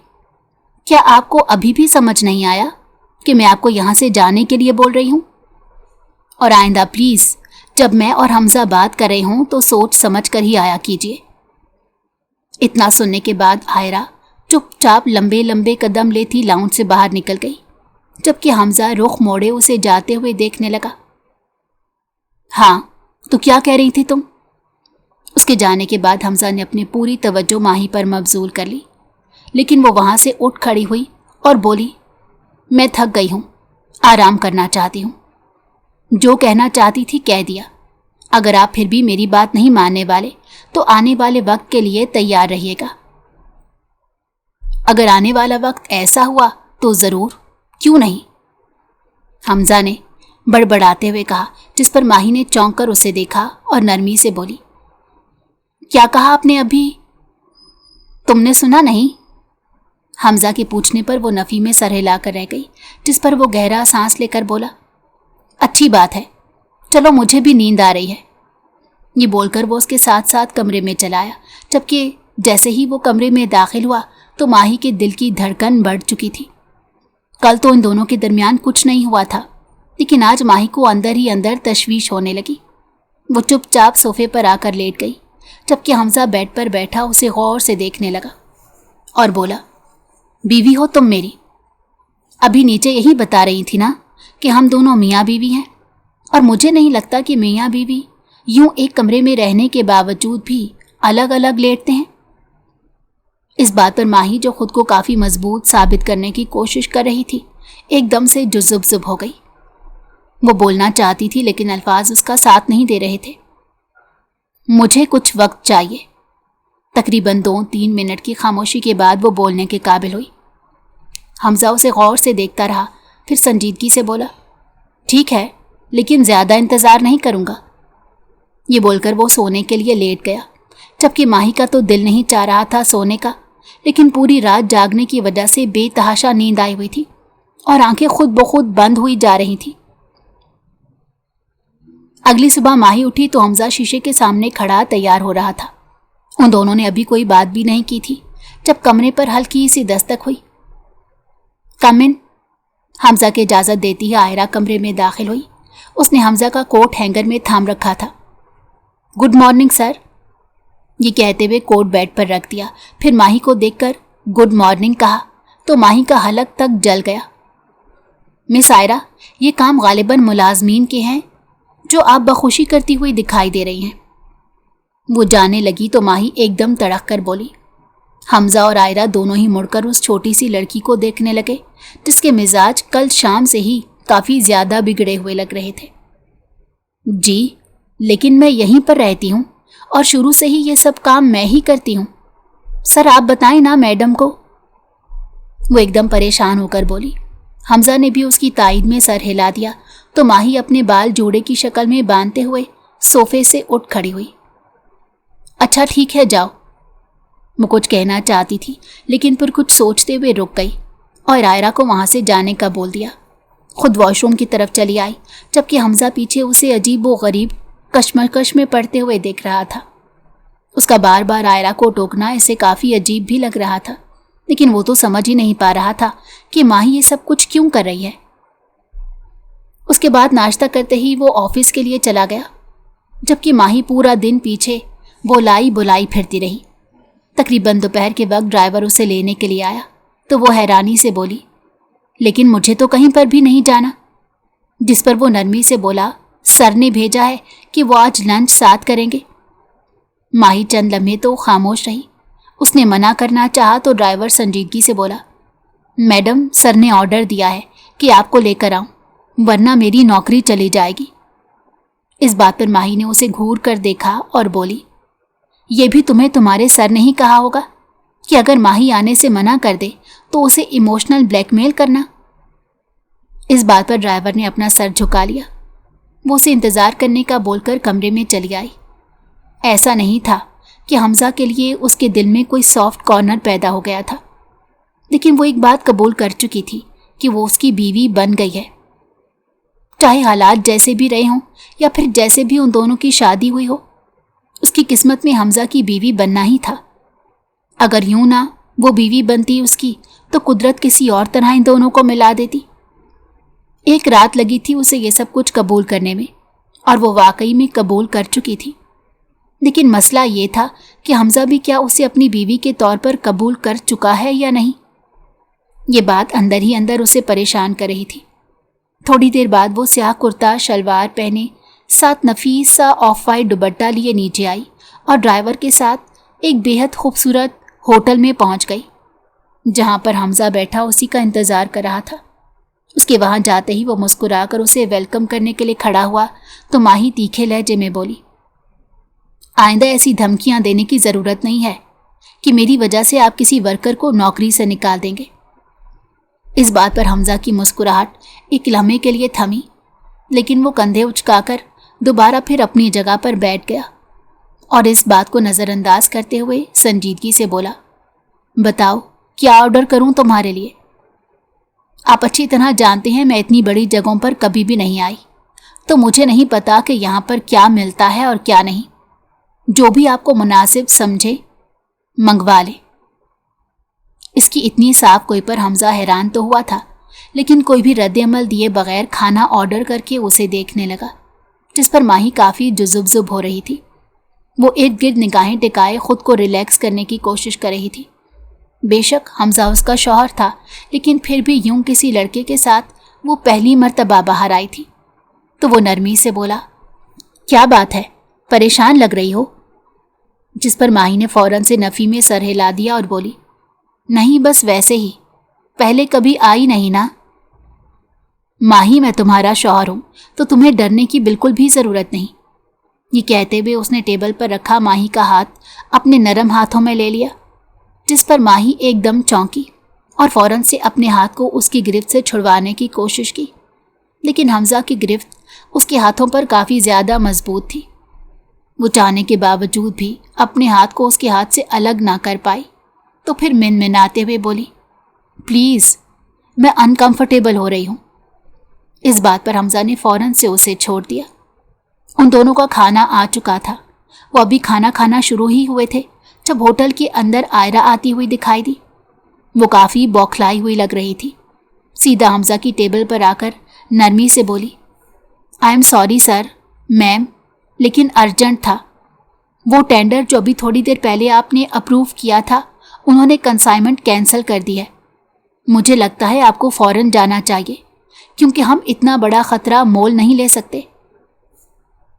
کیا آپ کو ابھی بھی سمجھ نہیں آیا کہ میں آپ کو یہاں سے جانے کے لیے بول رہی ہوں؟ اور آئندہ پلیز جب میں اور حمزہ بات کر رہے ہوں تو سوچ سمجھ کر ہی آیا کیجیے۔ اتنا سننے کے بعد آئرہ چپ چاپ لمبے لمبے قدم لیتی لاؤنج سے باہر نکل گئی، جبکہ حمزہ رخ موڑے اسے جاتے ہوئے دیکھنے لگا۔ ہاں تو کیا کہہ رہی تھی تم؟ اس کے جانے کے بعد حمزہ نے اپنی پوری توجہ ماہی پر مبذول کر لی، لیکن وہ وہاں سے اٹھ کھڑی ہوئی اور بولی، मैं थक गई हूँ, आराम करना चाहती हूँ। जो कहना चाहती थी कह दिया। अगर आप फिर भी मेरी बात नहीं मानने वाले तो आने वाले वक्त के लिए तैयार रहिएगा। अगर आने वाला वक्त ऐसा हुआ तो ज़रूर, क्यों नहीं, हमजा ने बड़बड़ाते हुए कहा, जिस पर माही ने चौंक कर उसे देखा और नरमी से बोली, क्या कहा आपने अभी? तुमने सुना नहीं? हमजा के पूछने पर वो नफ़ी में सर हिलाकर रह गई, जिस पर वो गहरा सांस लेकर बोला, अच्छी बात है, चलो मुझे भी नींद आ रही है। ये बोलकर वो उसके साथ साथ कमरे में चला आया, जबकि जैसे ही वो कमरे में दाखिल हुआ तो माही के दिल की धड़कन बढ़ चुकी थी। कल तो इन दोनों के दरमियान कुछ नहीं हुआ था, लेकिन आज माही को अंदर ही अंदर तशवीश होने लगी। वो चुपचाप सोफे पर आकर लेट गई, जबकि हमजा बेड पर बैठा उसे गौर से देखने लगा और बोला, बीवी हो तुम मेरी? अभी नीचे यही बता रही थी ना कि हम दोनों मियाँ बीवी हैं, और मुझे नहीं लगता कि मियाँ बीवी यूं एक कमरे में रहने के बावजूद भी अलग अलग लेटते हैं। इस बात पर माही, जो खुद को काफ़ी मजबूत साबित करने की कोशिश कर रही थी, एकदम से जुज़ुब हो गई। वो बोलना चाहती थी लेकिन अल्फाज उसका साथ नहीं दे रहे थे। मुझे कुछ वक्त चाहिए। तकरीबन 2-3 मिनट की खामोशी के बाद वो बोलने के काबिल हुई। हमजा उसे गौर से देखता रहा, फिर संजीदगी से बोला, ठीक है, लेकिन ज़्यादा इंतज़ार नहीं करूँगा। ये बोलकर वो सोने के लिए लेट गया, जबकि माही का तो दिल नहीं चाह रहा था सोने का, लेकिन पूरी रात जागने की वजह से बेतहाशा नींद आई हुई थी और आंखें खुद ब खुद बंद हुई जा रही थी। अगली सुबह माही उठी तो हमजा शीशे के सामने खड़ा तैयार हो रहा था। उन दोनों ने अभी कोई बात भी नहीं की थी जब कमरे पर हल्की सी दस्तक हुई। कम इन। हमजा की इजाज़त देती ही आयरा कमरे में दाखिल हुई। उसने हमजा का कोट हैंगर में थाम रखा था। Good morning sir. ये कहते हुए कोट बेड पर रख दिया, फिर माही को देखकर गुड मॉर्निंग कहा तो माही का हलक तक जल गया। मिस आयरा, ये काम गालिबन मुलाजमीन के हैं जो आप बखुशी करती हुई दिखाई दे रही हैं। वो जाने लगी तो माही एकदम तड़क कर बोली। हमजा और आयरा दोनों ही मुड़कर उस छोटी सी लड़की को देखने लगे, जिसके मिजाज कल शाम से ही काफ़ी ज़्यादा बिगड़े हुए लग रहे थे। जी, लेकिन मैं यहीं पर रहती हूँ और शुरू से ही ये सब काम मैं ही करती हूँ। सर आप बताएं ना मैडम को। वो एकदम परेशान होकर बोली। हमजा ने भी उसकी तायद में सर हिला दिया तो माही अपने बाल जोड़े की शक्ल में बांधते हुए सोफे से उठ खड़ी हुई। अच्छा ठीक है, जाओ। वो कुछ कहना चाहती थी लेकिन फिर कुछ सोचते हुए रुक गई और आयरा को वहाँ से जाने का बोल दिया। खुद वॉशरूम की तरफ चली आई, जबकि हमजा पीछे उसे अजीब व गरीब कश्मकश में पड़ते हुए देख रहा था। उसका बार बार आयरा को टोकना इसे काफ़ी अजीब भी लग रहा था, लेकिन वो तो समझ ही नहीं पा रहा था कि माही ये सब कुछ क्यों कर रही है। उसके बाद नाश्ता करते ही वो ऑफिस के लिए चला गया, जबकि माही पूरा दिन पीछे बोलाई बुलाई फिरती रही। तकरीबन दोपहर के वक्त ड्राइवर उसे लेने के लिए आया तो वो हैरानी से बोली, लेकिन मुझे तो कहीं पर भी नहीं जाना। जिस पर वो नरमी से बोला, सर ने भेजा है कि वो आज लंच साथ करेंगे। माही चंद लम्हे तो खामोश रही। उसने मना करना चाहा तो ड्राइवर संजीदगी से बोला, मैडम सर ने ऑर्डर दिया है कि आपको लेकर आऊं, वरना मेरी नौकरी चली जाएगी। इस बात पर माही ने उसे घूर कर देखा और बोली, ये भी तुम्हें तुम्हारे सर ने ही कहा होगा कि अगर माही आने से मना कर दे तो उसे इमोशनल ब्लैकमेल करना। इस बात पर ड्राइवर ने अपना सर झुका लिया। वो उसे इंतज़ार करने का बोलकर कमरे में चली आई। ऐसा नहीं था कि हमजा के लिए उसके दिल में कोई सॉफ्ट कॉर्नर पैदा हो गया था, लेकिन वो एक बात कबूल कर चुकी थी कि वो उसकी बीवी बन गई है। चाहे हालात जैसे भी रहे हों या फिर जैसे भी उन दोनों की शादी हुई हो, उसकी किस्मत में हमजा की बीवी बनना ही था। अगर यूं ना वो बीवी बनती उसकी तो कुदरत किसी और तरह इन दोनों को मिला देती। एक रात लगी थी उसे ये सब कुछ कबूल करने में, और वो वाकई में कबूल कर चुकी थी। लेकिन मसला ये था कि हमजा भी क्या उसे अपनी बीवी के तौर पर कबूल कर चुका है या नहीं। ये बात अंदर ही अंदर उसे परेशान कर रही थी। थोड़ी देर बाद वो स्याह कुर्ता शलवार पहने साथ नफीस सा ऑफ वाइट दुपट्टा लिए नीचे आई और ड्राइवर के साथ एक बेहद खूबसूरत होटल में पहुंच गई, जहां पर हमजा बैठा उसी का इंतज़ार कर रहा था। اس کے وہاں جاتے ہی وہ مسکرا کر اسے ویلکم کرنے کے لیے کھڑا ہوا تو ماہی تیکھے لہجے میں بولی، آئندہ ایسی دھمکیاں دینے کی ضرورت نہیں ہے کہ میری وجہ سے آپ کسی ورکر کو نوکری سے نکال دیں گے۔ اس بات پر حمزہ کی مسکراہٹ ایک لمحے کے لیے تھمی، لیکن وہ کندھے اچکا کر دوبارہ پھر اپنی جگہ پر بیٹھ گیا اور اس بات کو نظر انداز کرتے ہوئے سنجیدگی سے بولا، بتاؤ کیا آرڈر کروں تمہارے لیے؟ آپ اچھی طرح جانتے ہیں میں اتنی بڑی جگہوں پر کبھی بھی نہیں آئی، تو مجھے نہیں پتا کہ یہاں پر کیا ملتا ہے اور کیا نہیں۔ جو بھی آپ کو مناسب سمجھے منگوا لیں۔ اس کی اتنی صاف کوئی پر حمزہ حیران تو ہوا تھا، لیکن کوئی بھی رد عمل دیے بغیر کھانا آرڈر کر کے اسے دیکھنے لگا، جس پر ماہی کافی جذب ہو رہی تھی۔ وہ ارد گرد نگاہیں ٹکائے خود کو ریلیکس کرنے کی کوشش کر رہی تھی۔ بے شک حمزہ اس کا شوہر تھا، لیکن پھر بھی یوں کسی لڑکے کے ساتھ وہ پہلی مرتبہ باہر آئی تھی۔ تو وہ نرمی سے بولا، کیا بات ہے، پریشان لگ رہی ہو؟ جس پر ماہی نے فوراً سے نفی میں سر ہلا دیا اور بولی، نہیں بس ویسے ہی، پہلے کبھی آئی نہیں نا۔ ماہی میں تمہارا شوہر ہوں تو تمہیں ڈرنے کی بالکل بھی ضرورت نہیں۔ یہ کہتے ہوئے اس نے ٹیبل پر رکھا ماہی کا ہاتھ اپنے نرم ہاتھوں میں لے لیا، جس پر ماہی ایک دم چونکی اور فوراً سے اپنے ہاتھ کو اس کی گرفت سے چھڑوانے کی کوشش کی، لیکن حمزہ کی گرفت اس کے ہاتھوں پر کافی زیادہ مضبوط تھی۔ وہ چاہنے کے باوجود بھی اپنے ہاتھ کو اس کے ہاتھ سے الگ نہ کر پائی، تو پھر منمناتے ہوئے بولی، پلیز میں انکمفرٹیبل ہو رہی ہوں۔ اس بات پر حمزہ نے فوراً سے اسے چھوڑ دیا۔ ان دونوں کا کھانا آ چکا تھا۔ وہ ابھی کھانا کھانا شروع ہی ہوئے تھے جب ہوٹل کے اندر آئرہ آتی ہوئی دکھائی دی۔ وہ کافی بوکھلائی ہوئی لگ رہی تھی۔ سیدھا حمزہ کی ٹیبل پر آ کر نرمی سے بولی، آئی ایم سوری سر، میم، لیکن ارجنٹ تھا۔ وہ ٹینڈر جو ابھی تھوڑی دیر پہلے آپ نے اپروو کیا تھا، انہوں نے کنسائنمنٹ کینسل کر دی ہے۔ مجھے لگتا ہے آپ کو فوراً جانا چاہیے، کیونکہ ہم اتنا بڑا خطرہ مول نہیں لے سکتے۔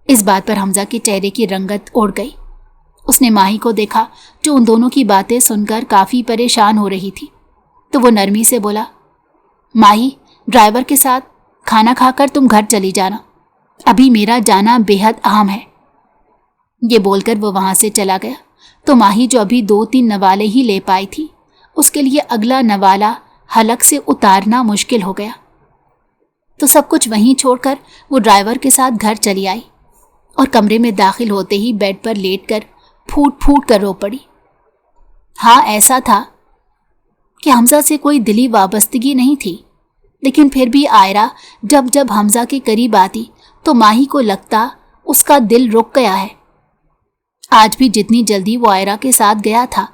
اس بات پر حمزہ کے چہرے کی رنگت اڑ گئی۔ اس نے ماہی کو دیکھا جو ان دونوں کی باتیں سن کر کافی پریشان ہو رہی تھی، تو وہ نرمی سے بولا، ماہی، ڈرائیور کے ساتھ کھانا کھا کر تم گھر چلی جانا، ابھی میرا جانا بے حد اہم ہے۔ یہ بول کر وہ وہاں سے چلا گیا تو ماہی جو ابھی 2-3 نوالے ہی لے پائی تھی، اس کے لیے اگلا نوالا حلق سے اتارنا مشکل ہو گیا۔ تو سب کچھ وہیں چھوڑ کر وہ ڈرائیور کے ساتھ گھر چلی آئی اور کمرے میں داخل ہوتے ہی بیڈ پر لیٹ کر پھوٹ پھوٹ کر رو پڑی۔ ہاں، ایسا تھا کہ حمزہ سے کوئی دلی وابستگی نہیں تھی، لیکن پھر بھی آئرہ جب جب حمزہ کے قریب آتی تو ماہی کو لگتا اس کا دل رک گیا ہے۔ آج بھی جتنی جلدی وہ آئرہ کے ساتھ گیا تھا،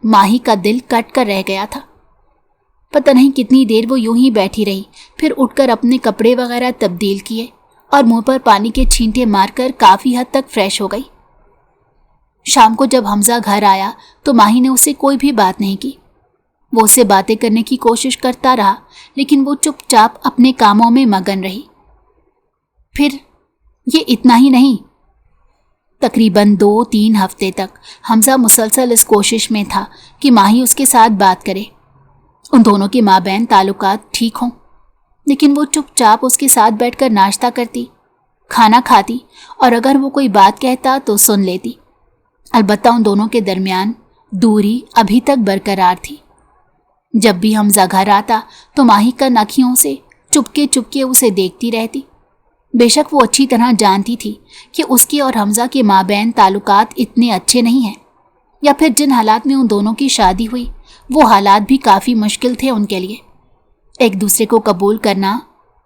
ماہی کا دل کٹ کر رہ گیا تھا۔ پتہ نہیں کتنی دیر وہ یوں ہی بیٹھی رہی، پھر اٹھ کر اپنے کپڑے وغیرہ تبدیل کیے اور منہ پر پانی کے چھینٹے مار کر کافی حد تک فریش ہو گئی۔ شام کو جب حمزہ گھر آیا تو ماہی نے اس سے کوئی بھی بات نہیں کی۔ وہ اس سے باتیں کرنے کی کوشش کرتا رہا، لیکن وہ چپ چاپ اپنے کاموں میں مگن رہی۔ پھر یہ اتنا ہی نہیں، تقریباً 2-3 ہفتے تک حمزہ مسلسل اس کوشش میں تھا کہ ماہی اس کے ساتھ بات کرے، ان دونوں کے مابین تعلقات ٹھیک ہوں، لیکن وہ چپ چاپ اس کے ساتھ بیٹھ کر ناشتہ کرتی، کھانا کھاتی اور اگر وہ کوئی بات کہتا تو سن لیتی۔ البتہ ان دونوں کے درمیان دوری ابھی تک برقرار تھی۔ جب بھی حمزہ گھر آتا تو ماہی کا ناکھیوں سے چپکے چپکے اسے دیکھتی رہتی۔ بے شک وہ اچھی طرح جانتی تھی کہ اس کے اور حمزہ کے مابین تعلقات اتنے اچھے نہیں ہیں، یا پھر جن حالات میں ان دونوں کی شادی ہوئی وہ حالات بھی کافی مشکل تھے ان کے لیے۔ ایک دوسرے کو قبول کرنا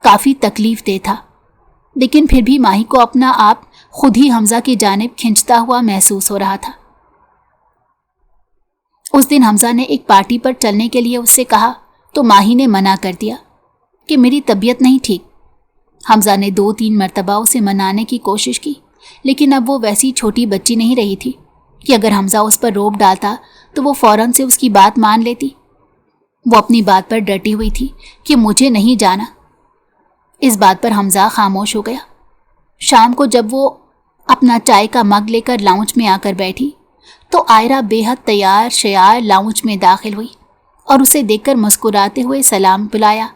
کافی تکلیف دہ تھا، لیکن پھر بھی ماہی کو اپنا آپ خود ہی حمزہ کی جانب کھنچتا ہوا محسوس ہو رہا تھا۔ اس دن حمزہ نے ایک پارٹی پر چلنے کے لیے اس سے کہا تو ماہی نے منع کر دیا کہ میری طبیعت نہیں ٹھیک۔ حمزہ نے 2-3 مرتبہ اسے منانے کی کوشش کی، لیکن اب وہ ویسی چھوٹی بچی نہیں رہی تھی کہ اگر حمزہ اس پر روب ڈالتا تو وہ فوراً سے اس کی بات مان لیتی۔ وہ اپنی بات پر ڈٹی ہوئی تھی کہ مجھے نہیں جانا۔ اس بات پر حمزہ خاموش ہو گیا۔ شام کو جب وہ اپنا چائے کا مگ لے کر لاؤنج میں آ کر بیٹھی تو آئرہ بے حد تیار شیار لاؤنج میں داخل ہوئی اور اسے دیکھ کر مسکراتے ہوئے سلام بلایا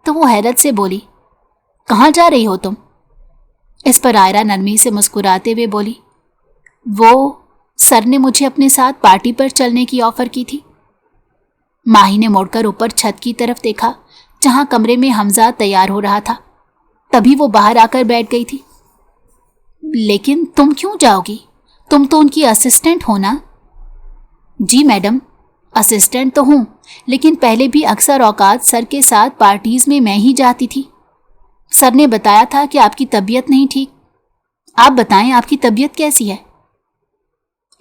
तो वो हैरत से बोली, कहाँ जा रही हो तुम? इस पर आयरा नरमी से मुस्कुराते हुए बोली, वो सर ने मुझे अपने साथ पार्टी पर चलने की ऑफर की थी। माही ने मुड़कर ऊपर छत की तरफ देखा जहां कमरे में हमजा तैयार हो रहा था। तभी वो बाहर आकर बैठ गई थी। लेकिन तुम क्यों जाओगी? तुम तो उनकी असिस्टेंट हो ना? जी मैडम, असिस्टेंट तो हूं, लेकिन पहले भी अक्सर औकात सर के साथ पार्टीज में मैं ही जाती थी। सर ने बताया था कि आपकी तबीयत नहीं ठीक। आप बताएं, आपकी तबीयत कैसी है?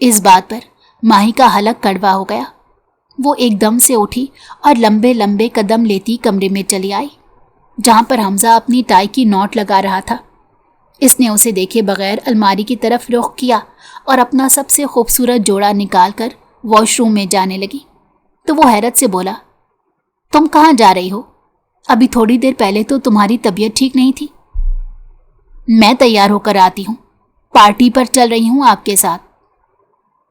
इस बात पर माही का हलक कड़वा हो गया। वो एकदम से उठी और लंबे लंबे कदम लेती कमरे में चली आई जहां पर हमजा अपनी टाई की नॉट लगा रहा था। इसने उसे देखे बगैर अलमारी की तरफ रुख किया और अपना सबसे खूबसूरत जोड़ा निकालकर वॉशरूम में जाने लगी। तो वो हैरत से बोला, तुम कहाँ जा रही हो? अभी थोड़ी देर पहले तो तुम्हारी तबीयत ठीक नहीं थी। मैं तैयार होकर आती हूँ, पार्टी पर चल रही हूँ आपके साथ।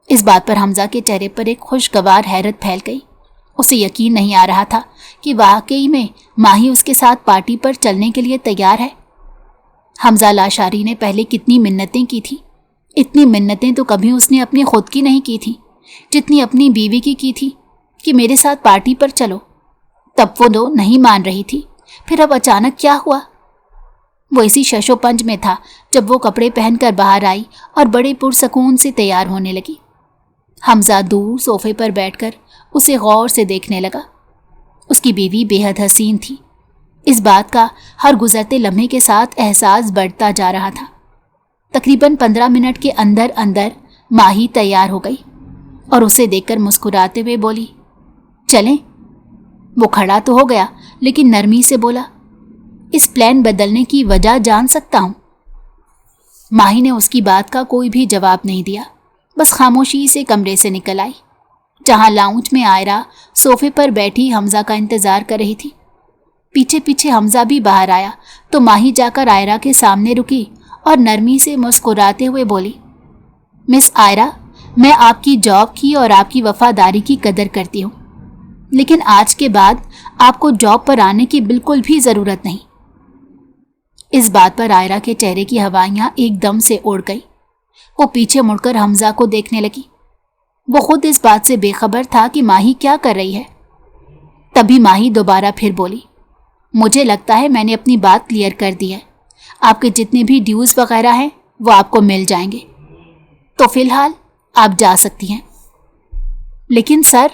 इस बात पर हमजा के चेहरे पर एक खुशगवार हैरत फैल गई। उसे यकीन नहीं आ रहा था कि वाकई में माही उसके साथ पार्टी पर चलने के लिए तैयार है। हमजा लाशारी ने पहले कितनी मिन्नतें की थी। इतनी मिन्नतें तो कभी उसने अपनी खुद की नहीं की थी जितनी अपनी बीवी की थी कि मेरे साथ पार्टी पर चलो। तब वो तो नहीं मान रही थी, फिर अब अचानक क्या हुआ? वो इसी शशोपंज में था जब वो कपड़े पहनकर बाहर आई और बड़े पुरसकून से तैयार होने लगी। हमजा दूर सोफे पर बैठकर उसे गौर से देखने लगा। उसकी बीवी बेहद हसीन थी। इस बात का हर गुजरते लम्हे के साथ एहसास बढ़ता जा रहा था। तकरीबन 15 मिनट के अंदर अंदर माही तैयार हो गई और उसे देखकर मुस्कुराते हुए बोली, चलें? वो खड़ा तो हो गया लेकिन नरमी से बोला, इस प्लान बदलने की वजह जान सकता हूं? माही ने उसकी बात का कोई भी जवाब नहीं दिया, बस खामोशी से कमरे से निकल आई जहां लाउंज में आयरा सोफे पर बैठी हमजा का इंतजार कर रही थी। पीछे पीछे हमजा भी बाहर आया तो माही जाकर आयरा के सामने रुकी और नरमी से मुस्कुराते हुए बोली, मिस आयरा, मैं आपकी जॉब की और आपकी वफादारी की कदर करती हूँ, लेकिन आज के बाद आपको जॉब पर आने की बिल्कुल भी ज़रूरत नहीं। इस बात पर आयरा के चेहरे की हवाइयाँ एकदम से उड़ गई। वो पीछे मुड़कर हमजा को देखने लगी। वो खुद इस बात से बेखबर था कि माही क्या कर रही है। तभी माही दोबारा फिर बोली, मुझे लगता है मैंने अपनी बात क्लियर कर दी है। आपके जितने भी ड्यूज़ वगैरह हैं वो आपको मिल जाएंगे, तो फिलहाल आप जा सकती हैं। लेकिन सर,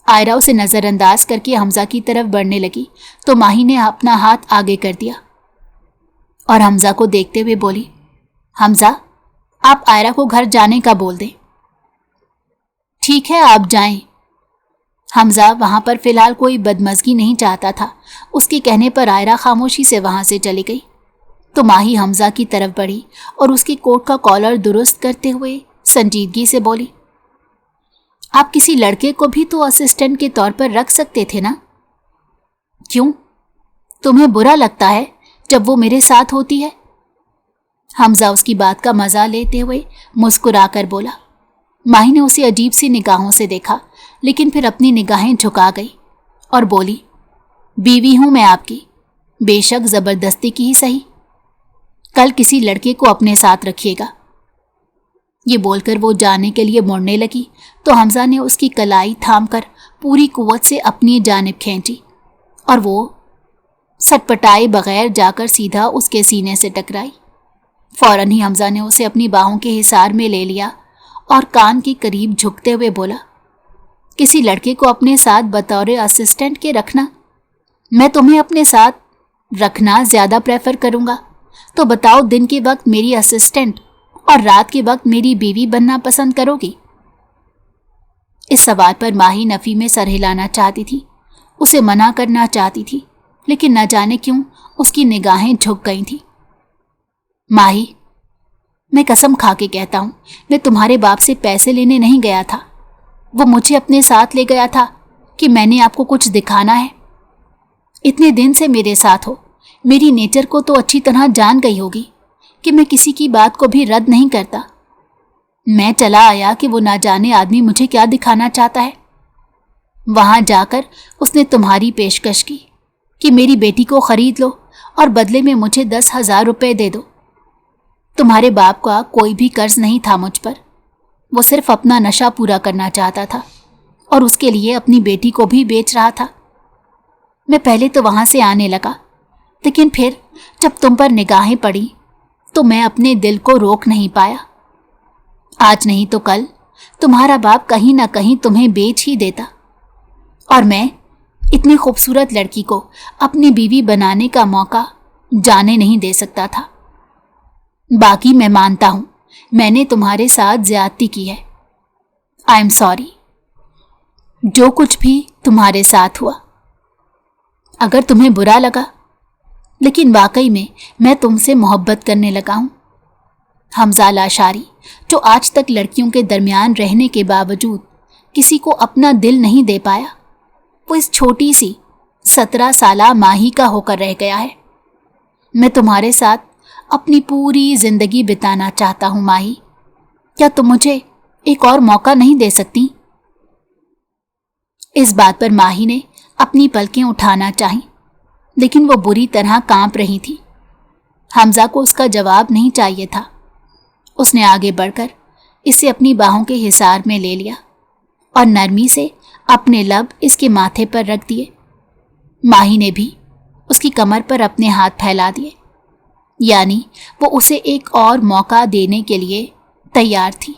आयरा उसे नज़रअंदाज करके हमजा की तरफ बढ़ने लगी तो माही ने अपना हाथ आगे कर दिया और हमजा को देखते हुए बोली, हमजा, आप आयरा को घर जाने का बोल दें। ठीक है, आप जाएं। हमजा वहां पर फिलहाल कोई बदमज़गी नहीं चाहता था। उसके कहने पर आयरा खामोशी से वहां से चली गई तो माही हमजा की तरफ बढ़ी और उसके कोट का कॉलर दुरुस्त करते हुए संजीदगी से बोली, आप किसी लड़के को भी तो असिस्टेंट के तौर पर रख सकते थे ना? क्यों, तुम्हें बुरा लगता है जब वो मेरे साथ होती है? हमजा उसकी बात का मजा लेते हुए मुस्कुराकर बोला। माही ने उसे अजीब सी निगाहों से देखा लेकिन फिर अपनी निगाहें झुका गई और बोली, बीवी हूं मैं आपकी, बेशक जबरदस्ती की ही सही। कल किसी लड़के को अपने साथ रखिएगा। ये बोलकर वो जाने के लिए मुड़ने लगी तो हमजा ने उसकी कलाई थामकर पूरी कुव्वत से अपनी जानिब खींची और वो सटपटाए बगैर जाकर सीधा उसके सीने से टकराई। फौरन ही हमजा ने उसे अपनी बाहों के हिसार में ले लिया और कान के करीब झुकते हुए बोला, किसी लड़के को अपने साथ बतौर असिस्टेंट के रखना? मैं तुम्हें अपने साथ रखना ज़्यादा प्रेफर करूँगा, तो बताओ, दिन के वक्त मेरी असिस्टेंट और रात के वक्त मेरी बीवी बनना पसंद करोगी? इस सवाल पर माही नफ़ी में सर हिलाना चाहती थी, उसे मना करना चाहती थी, लेकिन न जाने क्यों उसकी निगाहें झुक गई थी। माही, मैं कसम खा के कहता हूँ, मैं तुम्हारे बाप से पैसे लेने नहीं गया था। वो मुझे अपने साथ ले गया था कि मैंने आपको कुछ दिखाना है। इतने दिन से मेरे साथ हो, मेरी नेचर को तो अच्छी तरह जान गई होगी कि मैं किसी की बात को भी रद्द नहीं करता। मैं चला आया कि वो ना जाने आदमी मुझे क्या दिखाना चाहता है। वहां जाकर उसने तुम्हारी पेशकश की कि मेरी बेटी को खरीद लो और बदले में मुझे 10,000 रुपए दे दो। तुम्हारे बाप का कोई भी कर्ज नहीं था मुझ पर। वो सिर्फ अपना नशा पूरा करना चाहता था और उसके लिए अपनी बेटी को भी बेच रहा था। मैं पहले तो वहां से आने लगा, लेकिन फिर जब तुम पर निगाहें पड़ी तो मैं अपने दिल को रोक नहीं पाया। आज नहीं तो कल तुम्हारा बाप कहीं ना कहीं तुम्हें बेच ही देता और मैं इतनी खूबसूरत लड़की को अपनी बीवी बनाने का मौका जाने नहीं दे सकता था। बाकी मैं मानता हूं मैंने तुम्हारे साथ ज्यादती की है। आई एम सॉरी, जो कुछ भी तुम्हारे साथ हुआ। अगर तुम्हें बुरा लगा, लेकिन वाकई में मैं तुमसे मोहब्बत करने लगा हूं। हमजा लाशारी, जो आज तक लड़कियों के दरमियान रहने के बावजूद किसी को अपना दिल नहीं दे पाया, वो इस छोटी सी 17 साला माही का होकर रह गया है। मैं तुम्हारे साथ अपनी पूरी जिंदगी बिताना चाहता हूं माही। क्या तुम मुझे एक और मौका नहीं दे सकती? इस बात पर माही ने अपनी पलकें उठाना चाही, लेकिन वो बुरी तरह कांप रही थी। हमजा को उसका जवाब नहीं चाहिए था। उसने आगे बढ़कर इसे अपनी बाहों के हिसार में ले लिया और नरमी से अपने लब इसके माथे पर रख दिए। माही ने भी उसकी कमर पर अपने हाथ फैला दिए, यानी वो उसे एक और मौका देने के लिए तैयार थी।